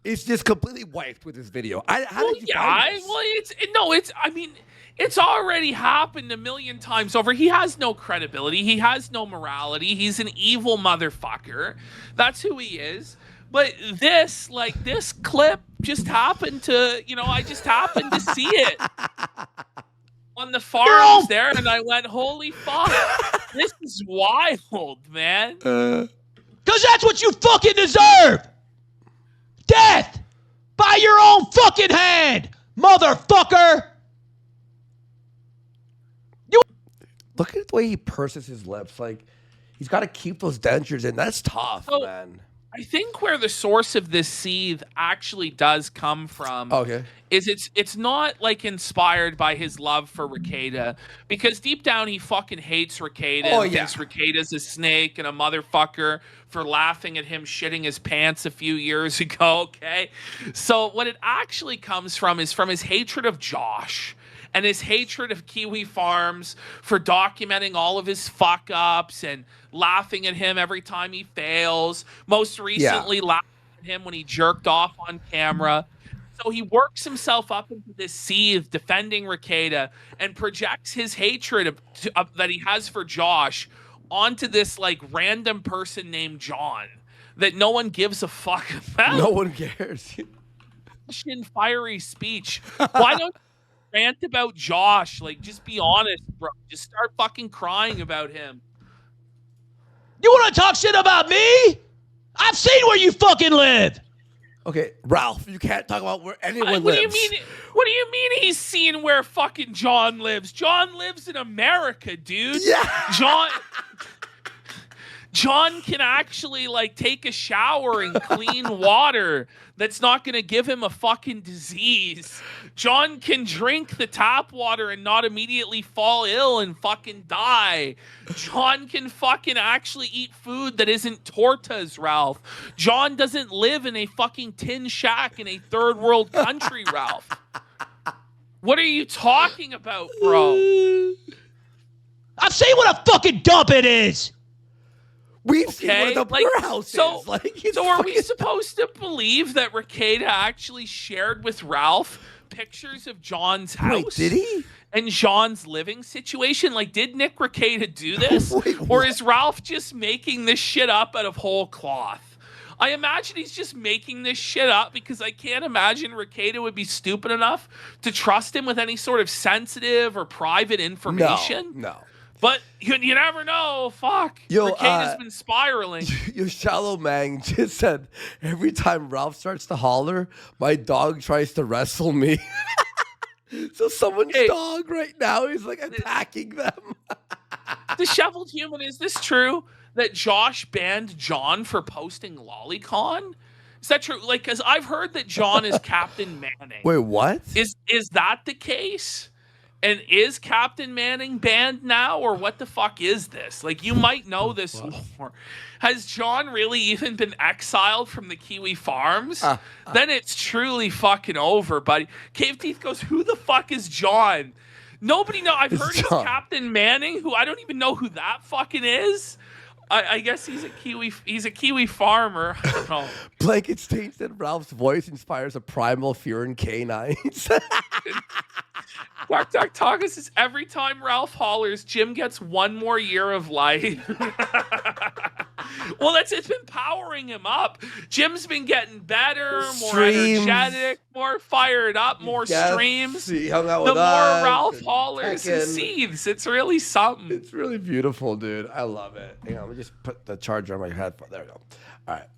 it's just completely wiped with this video. How did you find this? I mean, it's already happened a million times over. He has no credibility. He has no morality. He's an evil motherfucker. That's who he is. But this clip just happened to, I just happened to see it on the forums there, and I went, holy fuck, this is wild, man. Because that's what you fucking deserve. Death by your own fucking hand, motherfucker. Look at the way he purses his lips. Like, he's got to keep those dentures in. That's tough, man. I think where the source of this seethe actually does come from is it's not like inspired by his love for Rekieta, because deep down he fucking hates Rekieta and thinks Rekieta's a snake and a motherfucker for laughing at him shitting his pants a few years ago, okay? So what it actually comes from is from his hatred of Josh and his hatred of Kiwi Farms for documenting all of his fuck-ups and laughing at him every time he fails. Most recently, laughing at him when he jerked off on camera. So he works himself up into this seethe defending Rekieta and projects his hatred that he has for Josh onto this like random person named John that no one gives a fuck about. No one cares. In fiery speech. Why don't rant about Josh? Like, just be honest, bro. Just start fucking crying about him. You want to talk shit about me? I've seen where you fucking live. Okay, Ralph, you can't talk about where anyone What lives. do you mean he's seen where fucking John lives? John lives in America, dude. Yeah. John can actually like take a shower in clean water that's not going to give him a fucking disease. John can drink the tap water and not immediately fall ill and fucking die. John can fucking actually eat food that isn't tortas, Ralph. John doesn't live in a fucking tin shack in a third world country, Ralph. What are you talking about, bro? I've seen what a fucking dump it is. We've seen where the warehouse is. So are we supposed to believe that Rekieta actually shared with Ralph pictures of John's house? Wait, did he? And John's living situation? Like, did Nick Rekieta do this? Wait, or is Ralph just making this shit up out of whole cloth? I imagine he's just making this shit up because I can't imagine Rekieta would be stupid enough to trust him with any sort of sensitive or private information. No. But you never know. Fuck. Rekieta's been spiraling. Your shallow man just said, every time Ralph starts to holler, my dog tries to wrestle me. So someone's dog right now is like attacking them. Disheveled human, is this true that Josh banned John for posting lolicon? Is that true? Like, because I've heard that John is Captain Manning. Wait, what? Is that the case? And is Captain Manning banned now, or what the fuck is this? Like, you might know this more. Has John really even been exiled from the Kiwi Farms? Then it's truly fucking over, buddy. Cave Teeth goes, who the fuck is John? Nobody know. I've heard he's Captain Manning, who I don't even know who that fucking is. I guess he's a Kiwi farmer. I don't know. Blanket states that Ralph's voice inspires a primal fear in canines. Talk says every time Ralph hollers, Jim gets one more year of life. Well, it's been powering him up. Jim's been getting better, more energetic, more fired up, more streams. He hung out the with more us Ralph hollers and seethes. It's really something. It's really beautiful, dude. I love it. Hang on, let me just put the charger on my headphone. There we go. All right.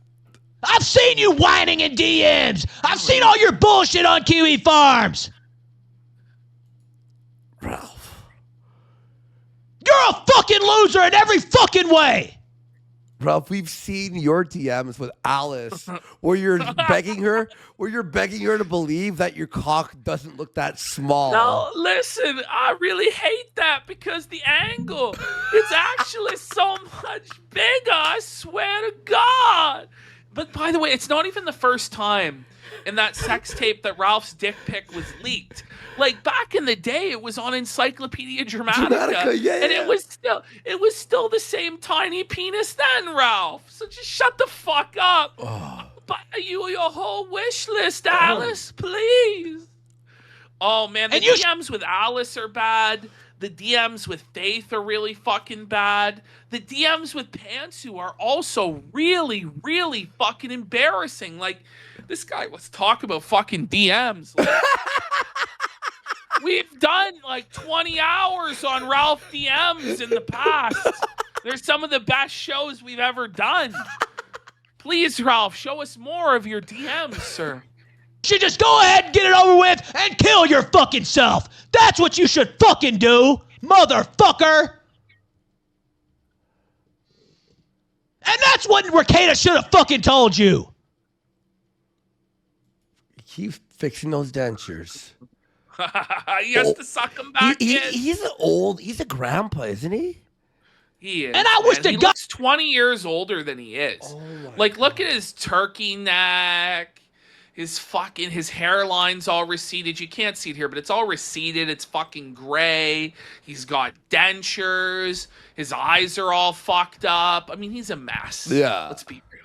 I've seen you whining in DMs. I've seen all your bullshit on Kiwi Farms. a fucking loser in every fucking way. Ralph, we've seen your DMs with Alice where you're begging her to believe that your cock doesn't look that small. No, listen, I really hate that because the angle, it's actually so much bigger, I swear to God. But by the way, it's not even the first time in that sex tape that Ralph's dick pic was leaked. Like back in the day, it was on Encyclopedia Dramatica, and it was still the same tiny penis then, Ralph. So just shut the fuck up. Buy you your whole wish list, Alice, please. Oh man, the DMs with Alice are bad. The DMs with Faith are really fucking bad. The DMs with Pantsu are also really, really fucking embarrassing. Like, this guy, let's talk about fucking DMs. Like, we've done like 20 hours on Ralph DMs in the past. They're some of the best shows we've ever done. Please, Ralph, show us more of your DMs, sir. You should just go ahead and get it over with and kill your fucking self. That's what you should fucking do, motherfucker. And that's what Rekieta should have fucking told you. Keep fixing those dentures. He has to suck them back in. He's a grandpa, isn't he? He is. And I wish he to God looks 20 years older than he is. Oh like, look at his turkey neck. His hairline's all receded. You can't see it here, but it's all receded. It's fucking gray. He's got dentures. His eyes are all fucked up. I mean, he's a mess. Yeah. Let's be real.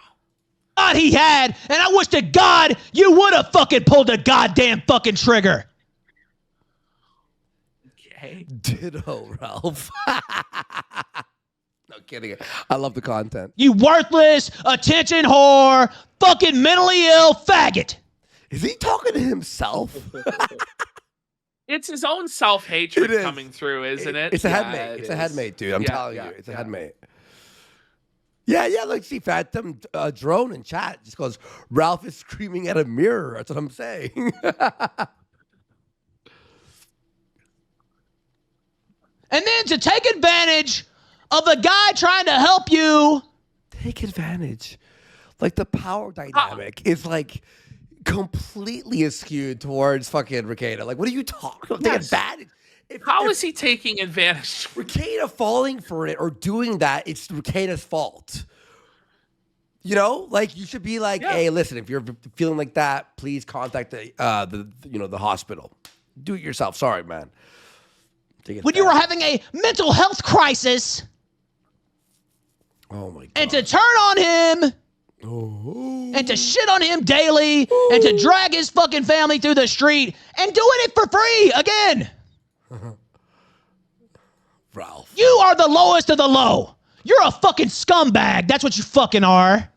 God he had, and I wish to God you would have fucking pulled the goddamn fucking trigger. Okay. Ditto, Ralph. No kidding. I love the content. You worthless, attention whore, fucking mentally ill faggot. Is he talking to himself? It's his own self-hatred coming through, isn't it? It's a headmate. It's a headmate, dude. I'm telling you. It's a headmate. Yeah. Like, see, Phantom Drone in chat just goes, Ralph is screaming at a mirror. That's what I'm saying. And then to take advantage of the guy trying to help you. Take advantage. Like, the power dynamic is, like, completely skewed towards fucking Rekieta. Like, what are you talking about? Take advantage. How is he taking advantage? Rekieta falling for it or doing that, it's Rekieta's fault. You know, like, you should be like, hey, listen, if you're feeling like that, please contact the hospital. Do it yourself. Sorry, man. When you were having a mental health crisis. Oh my God. And to turn on him. And to shit on him daily. And to drag his fucking family through the street. And doing it for free again. Ralph. You are the lowest of the low. You're a fucking scumbag. That's what you fucking are.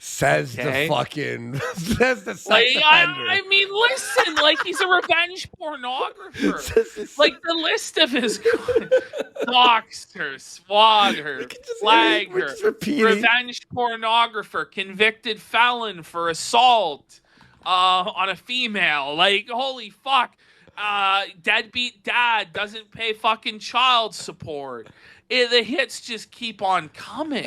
Says the fucking sex offender. I mean, listen, like, he's a revenge pornographer. Like, the list of his doxer, swagger, flagger, revenge pornographer, convicted felon for assault on a female. Like, holy fuck. Deadbeat dad doesn't pay fucking child support. The hits just keep on coming.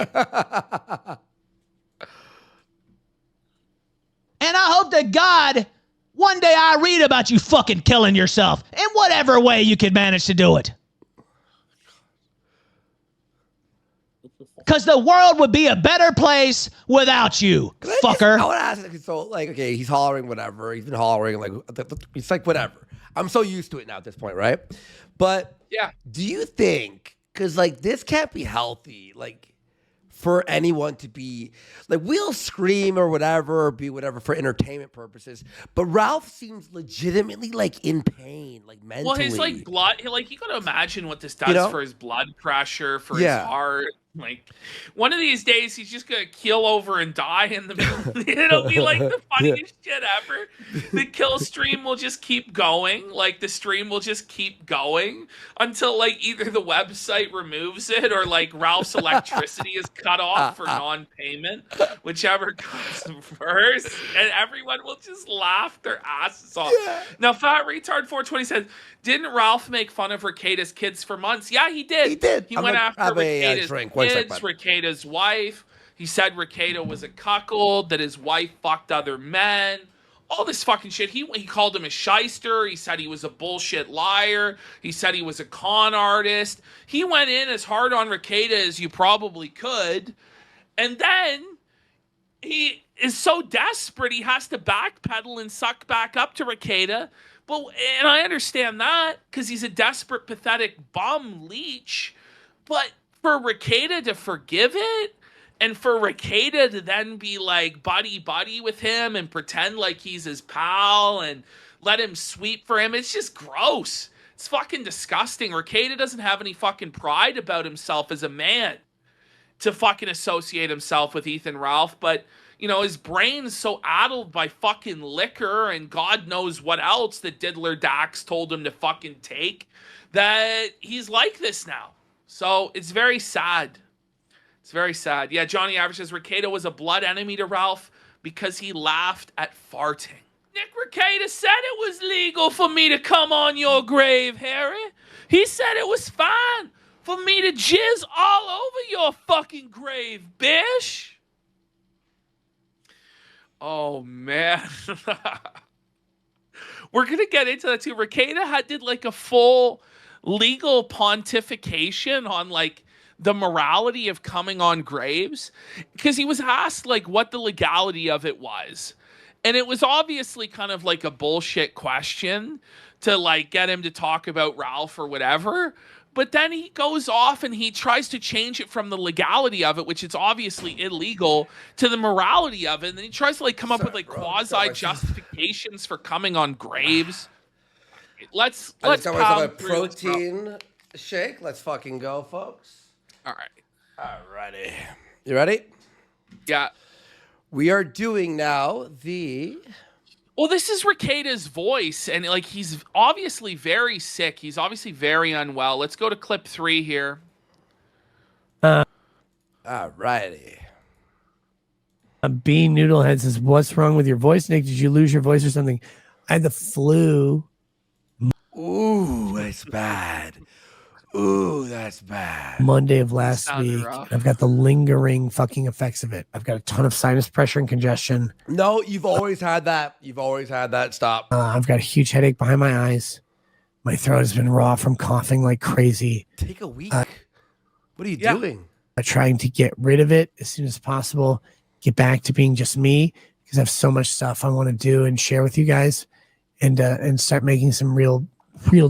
And I hope to God one day I read about you fucking killing yourself in whatever way you can manage to do it. Because the world would be a better place without you, fucker. I want to ask, so, like, okay, he's hollering whatever. He's been hollering, like, it's like whatever. I'm so used to it now at this point, right? But do you think, because, like, this can't be healthy, like, for anyone to be, like, we'll scream or whatever, or be whatever for entertainment purposes, but Ralph seems legitimately, like, in pain, like, mentally. Well, his, like, blood, like, you gotta imagine what this does for his blood pressure, for his heart. Like, one of these days, he's just gonna keel over and die in the middle. It'll be like the funniest shit ever. The kill stream will just keep going. Like, the stream will just keep going until, like, either the website removes it or, like, Ralph's electricity is cut off for non-payment, whichever comes first. And everyone will just laugh their asses off. Yeah. Now, Fat Retard 420 says, didn't Ralph make fun of Rekieta's kids for months? Yeah, he did. He did. He went after Rekieta's kids, Rekieta's wife. He said Rekieta was a cuckold, that his wife fucked other men. All this fucking shit. He called him a shyster. He said he was a bullshit liar. He said he was a con artist. He went in as hard on Rekieta as you probably could. And then he is so desperate he has to backpedal and suck back up to Rekieta. And I understand that because he's a desperate, pathetic bum leech. But for Rekieta to forgive it, and for Rekieta to then be like buddy with him and pretend like he's his pal and let him sweep for him, it's just gross. It's fucking disgusting. Rekieta doesn't have any fucking pride about himself as a man to fucking associate himself with Ethan Ralph, but you know, his brain's so addled by fucking liquor and God knows what else that Diddler Dax told him to fucking take that he's like this now. So it's very sad. It's very sad. Yeah, Johnny Average says Rekieta was a blood enemy to Ralph because he laughed at farting. Nick Rekieta said it was legal for me to come on your grave, Harry. He said it was fine for me to jizz all over your fucking grave, bish. Oh, man. We're going to get into that too. Rekieta did like a full legal pontification on like the morality of coming on graves because he was asked like what the legality of it was. And it was obviously kind of like a bullshit question to like get him to talk about Ralph or whatever. But then he goes off and he tries to change it from the legality of it, which is obviously illegal, to the morality of it. And then he tries to like come up with like quasi justifications for coming on graves. Let's a protein shake. Let's fucking go, folks. All right. Alrighty. You ready? Yeah. We are doing now the... Well, this is Rekieta's voice, and like he's obviously very sick. He's obviously very unwell. Let's go to clip 3 here. Alrighty. Bean Noodlehead says, "What's wrong with your voice, Nick? Did you lose your voice or something?" I had the flu. Ooh, that's bad. Ooh, that's bad. Monday of last week. I've got the lingering fucking effects of it. I've got a ton of sinus pressure and congestion. No, you've always had that. You've always had that. Stop. I've got a huge headache behind my eyes. My throat has been raw from coughing like crazy. Take a week. What are you doing? I'm trying to get rid of it as soon as possible. Get back to being just me because I have so much stuff I want to do and share with you guys, and start making some real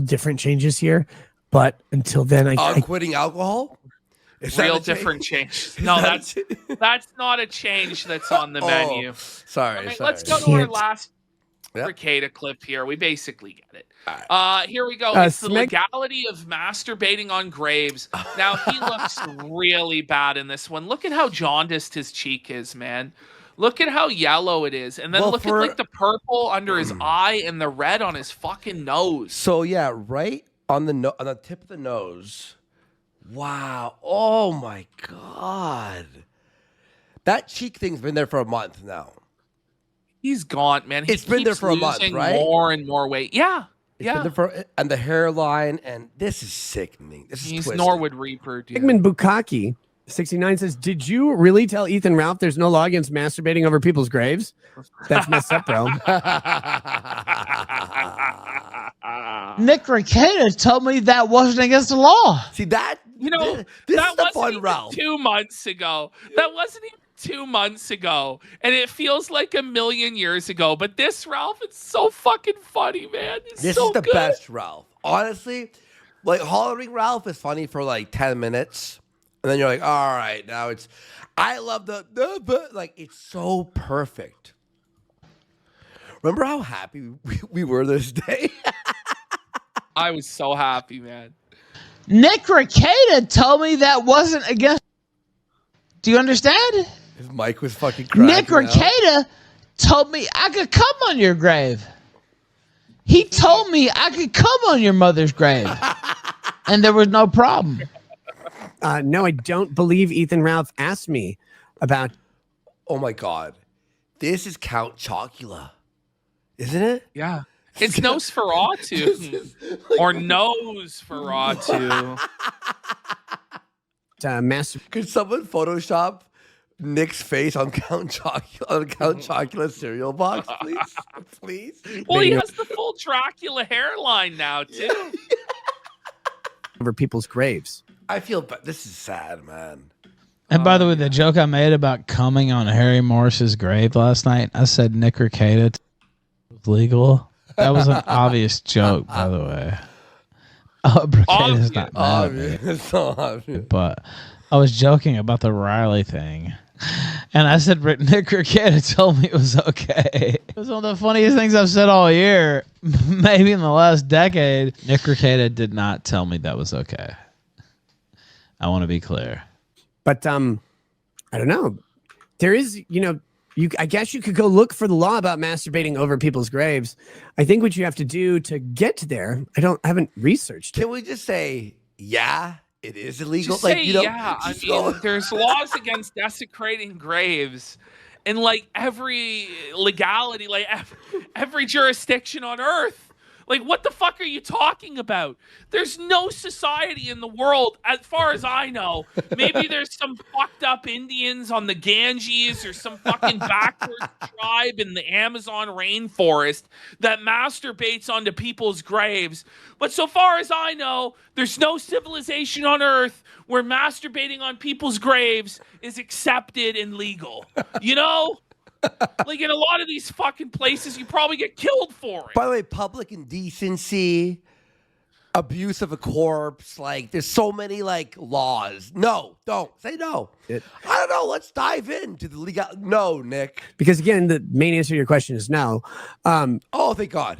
different changes here. But until then, I quitting alcohol? Is real different change. No, that's not a change that's on the menu. Sorry. Let's go to our last Rekieta clip here. We basically get it. Right. Here we go. It's the legality of masturbating on graves. Now, he looks really bad in this one. Look at how jaundiced his cheek is, man. Look at how yellow it is. And then look at like the purple under his eye and the red on his fucking nose. So, yeah, right on the tip of the nose. Wow. Oh, my God. That cheek thing's been there for a month now. He's gaunt, man. It's been there for a month, right? More and more weight. Yeah. It's been there and the hairline, and this is sickening. He's twisted. Norwood Reaper, dude. Sigmund Bukaki, 69 says, "Did you really tell Ethan Ralph there's no law against masturbating over people's graves? That's messed up, bro." Nick Rekieta told me that wasn't against the law. See that? You know, this that is the wasn't fun even Ralph. 2 months ago. That wasn't even 2 months ago. And it feels like a million years ago. But this Ralph, it's so fucking funny, man. This is the best Ralph. Honestly, like hollering Ralph is funny for like 10 minutes. And then you're like, all right, now I love like, it's so perfect. Remember how happy we were this day? I was so happy, man. Nick Rekieta told me that wasn't against. Do you understand? His mic was fucking cracking Nick Rekieta told me I could come on your grave. He told me I could come on your mother's grave. And there was no problem. No, I don't believe Ethan Ralph asked me about. Oh my God. This is Count Chocula, isn't it? Yeah. It's Nosferatu. Or Nosferatu. Master. Could someone Photoshop Nick's face on Count Chocula cereal box, please? Please? Well, he has the full Dracula hairline now, too. Over people's graves. I feel this is sad, man. And by the way, the joke I made about coming on Harry Morris's grave last night, I said Nick Rekieta was legal. That was an obvious joke, by the way. Oh, Rekieta's not mad at me. It's so obvious. But I was joking about the Riley thing. And I said Nick Rekieta told me it was okay. It was one of the funniest things I've said all year, maybe in the last decade. Nick Rekieta did not tell me that was okay. I want to be clear. But I don't know. There is, I guess you could go look for the law about masturbating over people's graves. I think what you have to do to get there, I haven't researched it. Can we just say, yeah, it is illegal? Just say, yeah. I mean, there's laws against desecrating graves in like every legality, like every jurisdiction on earth. Like, what the fuck are you talking about? There's no society in the world, as far as I know. Maybe there's some fucked up Indians on the Ganges or some fucking backward tribe in the Amazon rainforest that masturbates onto people's graves. But so far as I know, there's no civilization on Earth where masturbating on people's graves is accepted and legal. You know? Like, in a lot of these fucking places, you probably get killed for it. By the way, public indecency, abuse of a corpse, like, there's so many, like, laws. No, don't. Say no. I don't know. Let's dive into the legal. No, Nick. Because, again, the main answer to your question is no. Oh, thank God.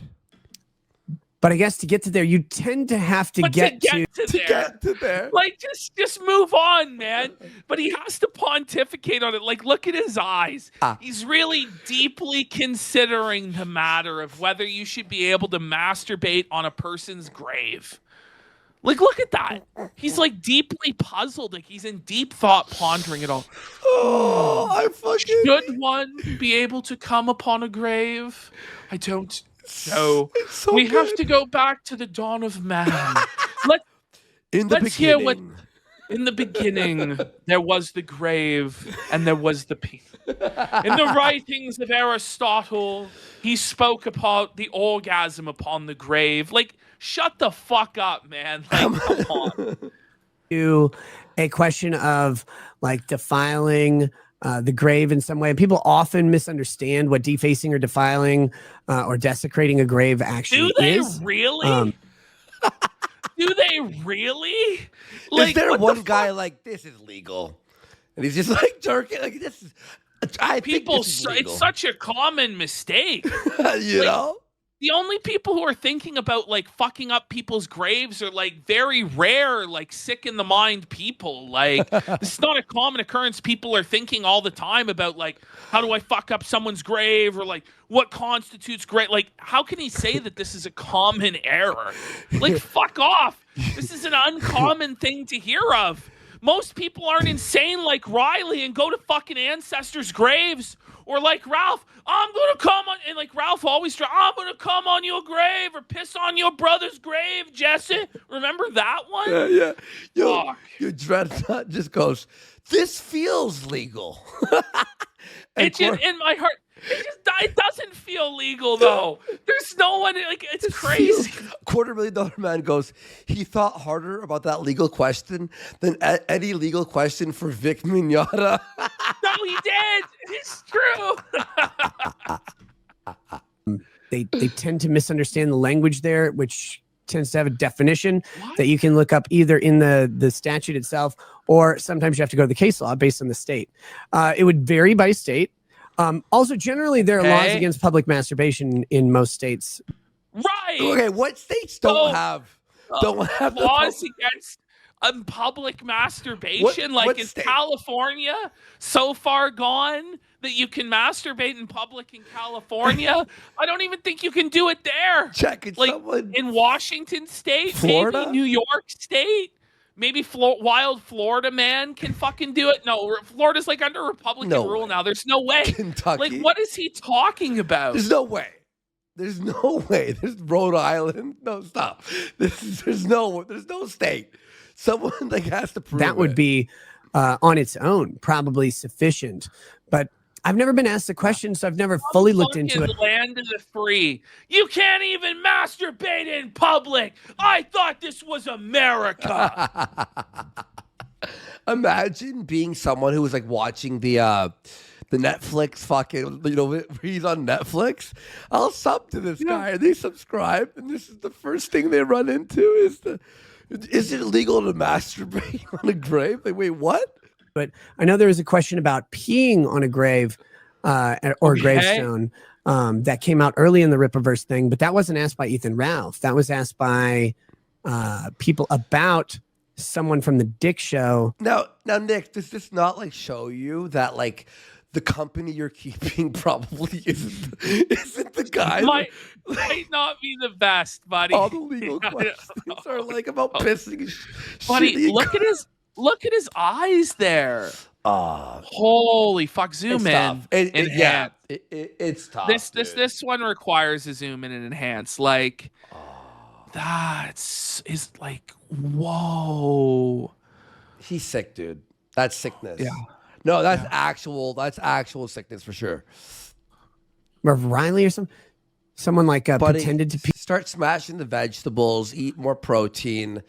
But I guess to get to there, you tend to have to get to there. Like, just move on, man. But he has to pontificate on it. Like, look at his eyes. He's really deeply considering the matter of whether you should be able to masturbate on a person's grave. Like, look at that. He's like deeply puzzled. Like, he's in deep thought, pondering it all. Oh, I fucking. Should one be able to come upon a grave? I don't. So, we have to go back to the dawn of man. Let's hear what. In the beginning, there was the grave, and there was the people. In the writings of Aristotle, he spoke about the orgasm upon the grave. Like, shut the fuck up, man. Like, come on. To a question of like defiling the grave in some way. People often misunderstand what defacing or defiling or desecrating a grave actually is. Do they really? Do they really? Like, is there one guy like, this is legal? And he's just like jerking. Like, this is. People, it's such a common mistake. You know? The only people who are thinking about like fucking up people's graves are like very rare, like sick in the mind people. Like, this is not a common occurrence. People are thinking all the time about like, how do I fuck up someone's grave, or like what constitutes great? Like, how can he say that this is a common error? Like, fuck off. This is an uncommon thing to hear of. Most people aren't insane like Riley and go to fucking ancestors' graves, or like Ralph, I'm going to come on, and like Ralph always I'm going to come on your grave or piss on your brother's grave, Jesse. Remember that one? Yeah. Your dreadnought just goes, this feels legal. It just, in my heart, it doesn't feel legal though. There's no one, like, it's crazy. $250,000 man goes, he thought harder about that legal question than any legal question for Vic Mignogna. No, he did. It's true. They tend to misunderstand the language there, which tends to have a definition that you can look up either in the statute itself, or sometimes you have to go to the case law based on the state. It would vary by state. Also, generally, there are laws against public masturbation in most states. Right. Okay, what states don't have laws against public masturbation? What Is state? California so far gone that you can masturbate in public in California? I don't even think you can do it there. Check it. Someone In Washington State, Florida? maybe New York State, maybe wild Florida man can fucking do it. No, Florida's like under Republican No rule way. now. There's no way. Kentucky. Like, what is he talking about? There's no way. There's no way. There's Rhode Island. No, stop. There's no state. Someone like has to prove That would it. be on its own probably sufficient. But I've never been asked the question, so I've never fully looked into it. Land of the free. You can't even masturbate in public. I thought this was America. Imagine being someone who was like watching the Netflix fucking, where he's on Netflix. I'll sub to this guy, and they subscribe, and this is the first thing they run into is it illegal to masturbate on a grave? Like, wait, what? But I know there was a question about peeing on a grave or a gravestone that came out early in the Rippaverse thing, but that wasn't asked by Ethan Ralph. That was asked by people about someone from the Dick Show. Now, Nick, does this not like show you that like the company you're keeping probably isn't the guy? might not be the best, buddy. All the legal questions are like about pissing. Buddy, look at his eyes there. Holy fuck! Zoom It's in. tough. Enhance. It's tough. This one requires a zoom in and enhance. Like is like, whoa. He's sick, dude. That's sickness. Yeah. No, that's actual sickness for sure. Rev Riley or someone like Buddy, pretended to pee. start smashing the vegetables, eat more protein,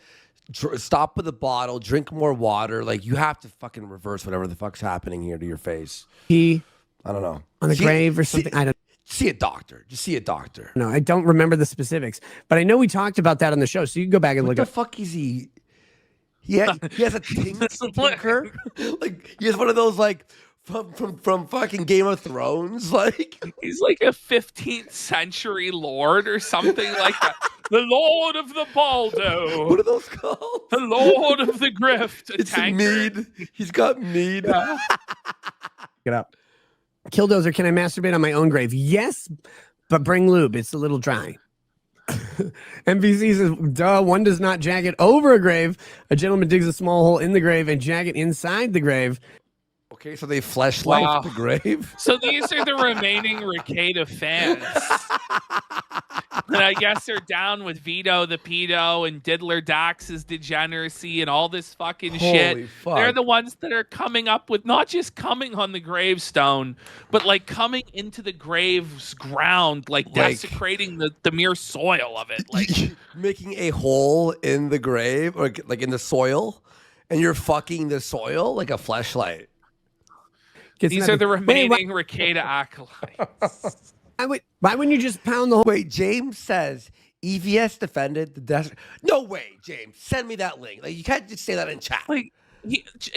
stop with the bottle, drink more water. Like, you have to fucking reverse whatever the fuck's happening here to your face. I don't know. On the grave or something. I don't See a doctor. Just see a doctor. know. I don't remember the specifics, but I know we talked about that on the show. So you can go back and What look the at. fuck is he? He has a tinker. Like, he has one of those like from fucking Game of Thrones. Like, He's like a 15th century lord or something like that. The Lord of the Baldo. what are those called? The Lord of the Grift. It's a mead. He's got mead. Get up. Killdozer, can I masturbate on my own grave? Yes, but bring lube. It's a little dry. MVC says, duh, one does not jag it over a grave. A gentleman digs a small hole in the grave and jag it inside the grave. Okay, so they fleshlight Wow. the grave. So these are the remaining Rekieta fans. And I guess they're down with Vito the pedo and Diddler Dax's degeneracy and all this fucking shit. Holy fuck. They're the ones that are coming up with not just coming on the gravestone, but like coming into the grave's ground, like desecrating the mere soil of it. Like, making a hole in the grave or like in the soil, and you're fucking the soil like a fleshlight. these are the remaining Rekieta acolytes. Why wouldn't you just pound the hole? Wait, James says EVS defended the desert. No way, James. Send me that link. Like, you can't just say that in chat. Like,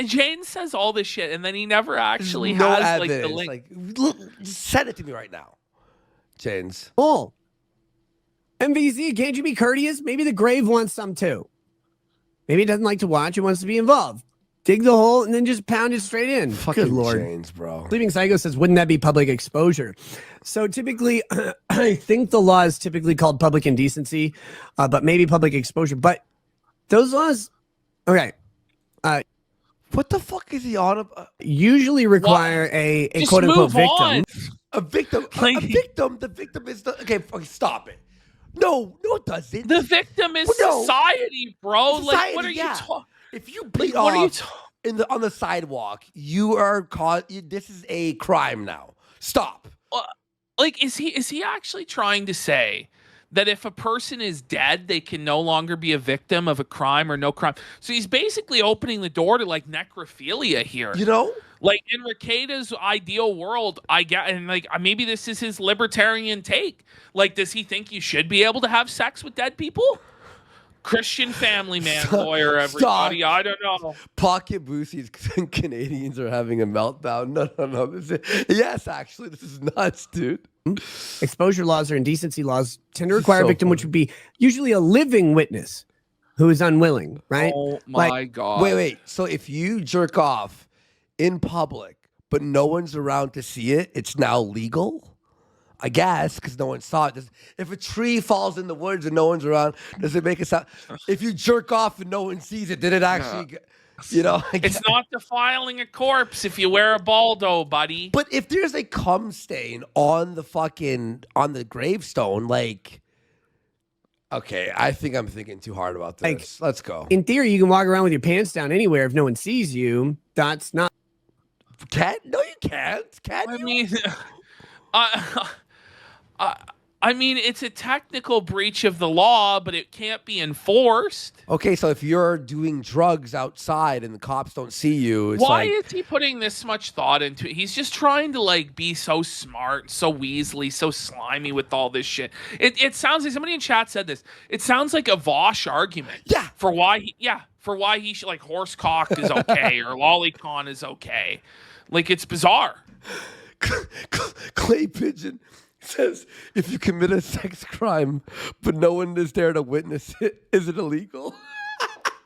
Jane says all this shit, and then he never actually no has evidence. like the link. Like, look, just send it to me right now, James. Hole. MVZ, can't you be courteous? Maybe the grave wants some too. Maybe it doesn't like to watch. It wants to be involved. Dig the hole and then just pound it straight in. Fucking Good Lord. James, bro. Sleeping Psycho says, wouldn't that be public exposure? So typically, I think the law is typically called public indecency, but maybe public exposure. But those laws, okay, What the fuck is he on about? usually require a Just quote unquote move on. victim. A victim. Like- A victim. The victim is the. Okay, fucking stop it. No, it doesn't. The victim is No. society, bro. Like, Society, what are yeah. you talking? If you Like, beat what are you off on the sidewalk, you are caught. This is a crime now. Stop. Like, is he actually trying to say that if a person is dead, they can no longer be a victim of a crime or no crime? So he's basically opening the door to like necrophilia here. You know. Like, in Rekieta's ideal world, I get, and like maybe this is his libertarian take. Like, does he think you should be able to have sex with dead people? Christian family man, lawyer, everybody. I don't know. Pocket Boosie's Canadians are having a meltdown. No. Yes, actually, this is nuts, dude. Exposure laws or indecency laws tend to require a So victim, which funny. would be usually a living witness who is unwilling, right? Oh my God. Wait. So if you jerk off in public, but no one's around to see it, it's now legal? I guess, because no one saw it. If a tree falls in the woods and no one's around, does it make a sound? If you jerk off and no one sees it, did it actually, you know? It's not defiling a corpse if you wear a baldo, buddy. But if there's a cum stain on the gravestone, like, okay, I think I'm thinking too hard about this. Let's go. In theory, you can walk around with your pants down anywhere if no one sees you. That's not. No, you can't. Can you? I mean, it's a technical breach of the law, but it can't be enforced. Okay, so if you're doing drugs outside and the cops don't see you, it's why like, is he putting this much thought into it? He's just trying to like be so smart, so Weasley, so slimy with all this shit. It sounds like somebody in chat said this. It sounds like a Vosh argument. Yeah. For why he should like horse cock is okay or lolicon is okay. Like it's bizarre. Clay Pigeon says, if you commit a sex crime but no one is there to witness it, is it illegal?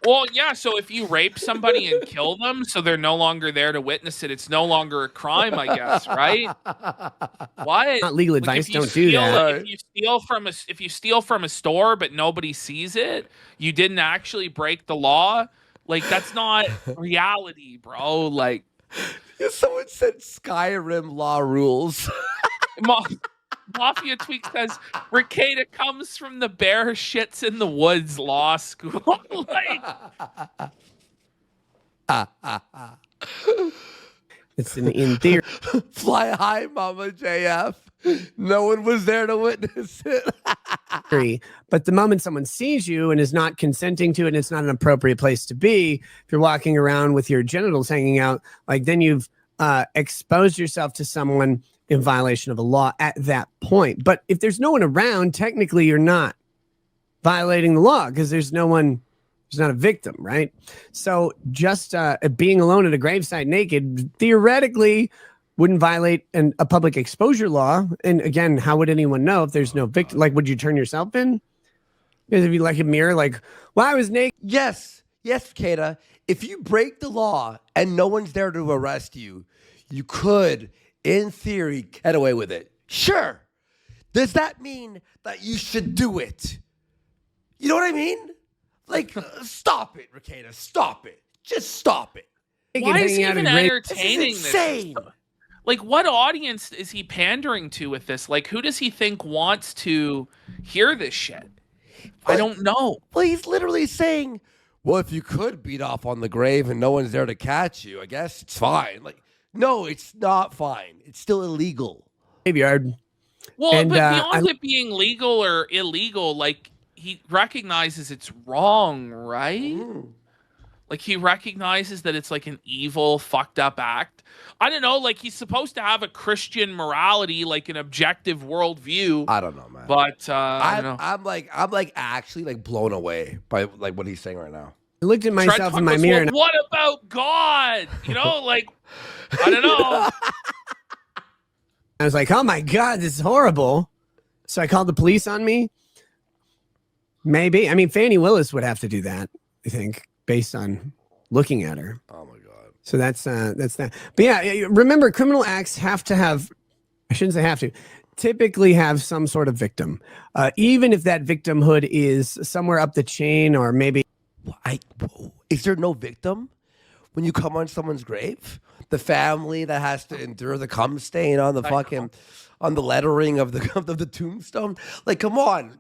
Well, yeah, so if you rape somebody and kill them so they're no longer there to witness it, it's no longer a crime, I guess, right? What? Not legal advice, don't do that. If you steal from a store but nobody sees it, you didn't actually break the law. Like that's not reality, bro. Like someone said Skyrim law rules. Mafia Tweak says Rekieta comes from the bear shits in the woods law school. It's in theory. Fly high, Mama JF. No one was there to witness it. But the moment someone sees you and is not consenting to it, and it's not an appropriate place to be, if you're walking around with your genitals hanging out, like then you've exposed yourself to someone in violation of a law at that point. But if there's no one around, technically you're not violating the law because there's no one, there's not a victim, right? So just being alone at a gravesite naked theoretically wouldn't violate a public exposure law. And again, how would anyone know if there's no victim? Like, would you turn yourself in? Because if you like a mirror, like, well, I was naked. Yes, Kata. If you break the law and no one's there to arrest you, you could, in theory, get away with it. Sure. Does that mean that you should do it? You know what I mean? Like, stop it, Rekieta. Stop it. Just stop it. Why is he even entertaining this? Is insane. Like, what audience is he pandering to with this? Like, who does he think wants to hear this shit? I don't know. Well, he's literally saying, well, if you could beat off on the grave and no one's there to catch you, I guess it's fine. Like, no, it's not fine. It's still illegal. Graveyard. Well, but beyond it being legal or illegal, like, he recognizes it's wrong, right? Mm. Like, he recognizes that it's like an evil, fucked up act. I don't know, like, he's supposed to have a Christian morality, like an objective worldview. I don't know, man. But I don't know. I'm like actually like blown away by like what he's saying right now. I looked at myself in my mirror. Well, what about God? You know, like, I don't know. I was like, oh my God, this is horrible. So I called the police on me. Maybe. I mean, Fannie Willis would have to do that, I think, based on looking at her. Oh my God. So that's that. But yeah, remember, criminal acts have to have, I shouldn't say have to, typically have some sort of victim. Even if that victimhood is somewhere up the chain or maybe. Is there no victim when you come on someone's grave? The family that has to endure the cum stain on the fucking, on the lettering of the tombstone? Like, come on.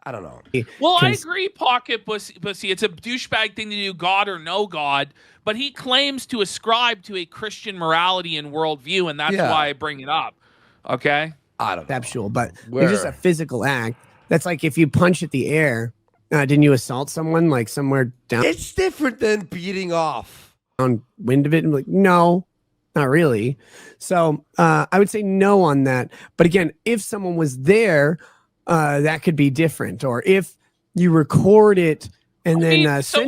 I don't know. Well, I agree, Pocket Pussy. It's a douchebag thing to do, God or no God, but he claims to ascribe to a Christian morality and worldview, and that's why I bring it up. Okay? I don't know. Conceptual, but it's just a physical act. That's like if you punch at the air, didn't you assault someone like somewhere down? It's different than beating off. On wind of it? And like, no, not really. So I would say no on that. But again, if someone was there, that could be different. Or if you record it And then so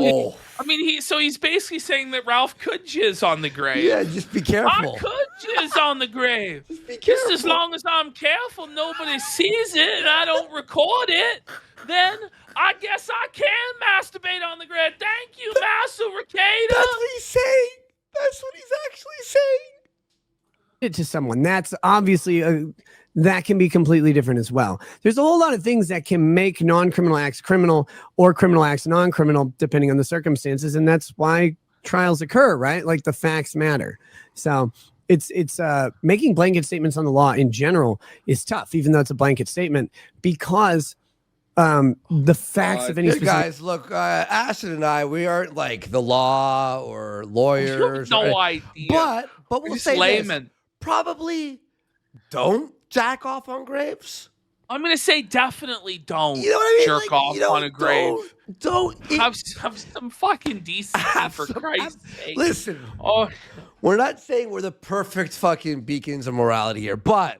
he's basically saying that Ralph could jizz on the grave. Yeah, just be I careful. could jizz on the grave. Just be Just careful. as long as I'm careful, nobody sees it, and I don't record it, then I guess I can masturbate on the grave. Thank you, Master Rekieta. That's what he's saying. That's what he's actually saying. It to someone. That's obviously that can be completely different as well. There's a whole lot of things that can make non-criminal acts criminal or criminal acts non-criminal depending on the circumstances, and that's why trials occur, right? Like the facts matter. So it's making blanket statements on the law in general is tough, even though it's a blanket statement, because the facts of any Hey specific guys, look, Ashton and I, we aren't like the law or lawyers. You have no or- idea. But we'll Just say layman. this. Probably don't jack off on graves. I'm gonna say definitely don't You know what I mean? jerk Like, off you know, on a grave. Don't Have some fucking decency for Christ's sake. Listen, Oh, we're not saying we're the perfect fucking beacons of morality here, but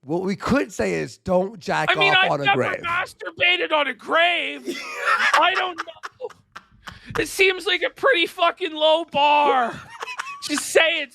what we could say is don't jack I mean, off I've on a never grave. masturbated on a grave. I don't know. It seems like a pretty fucking low bar. Just say it.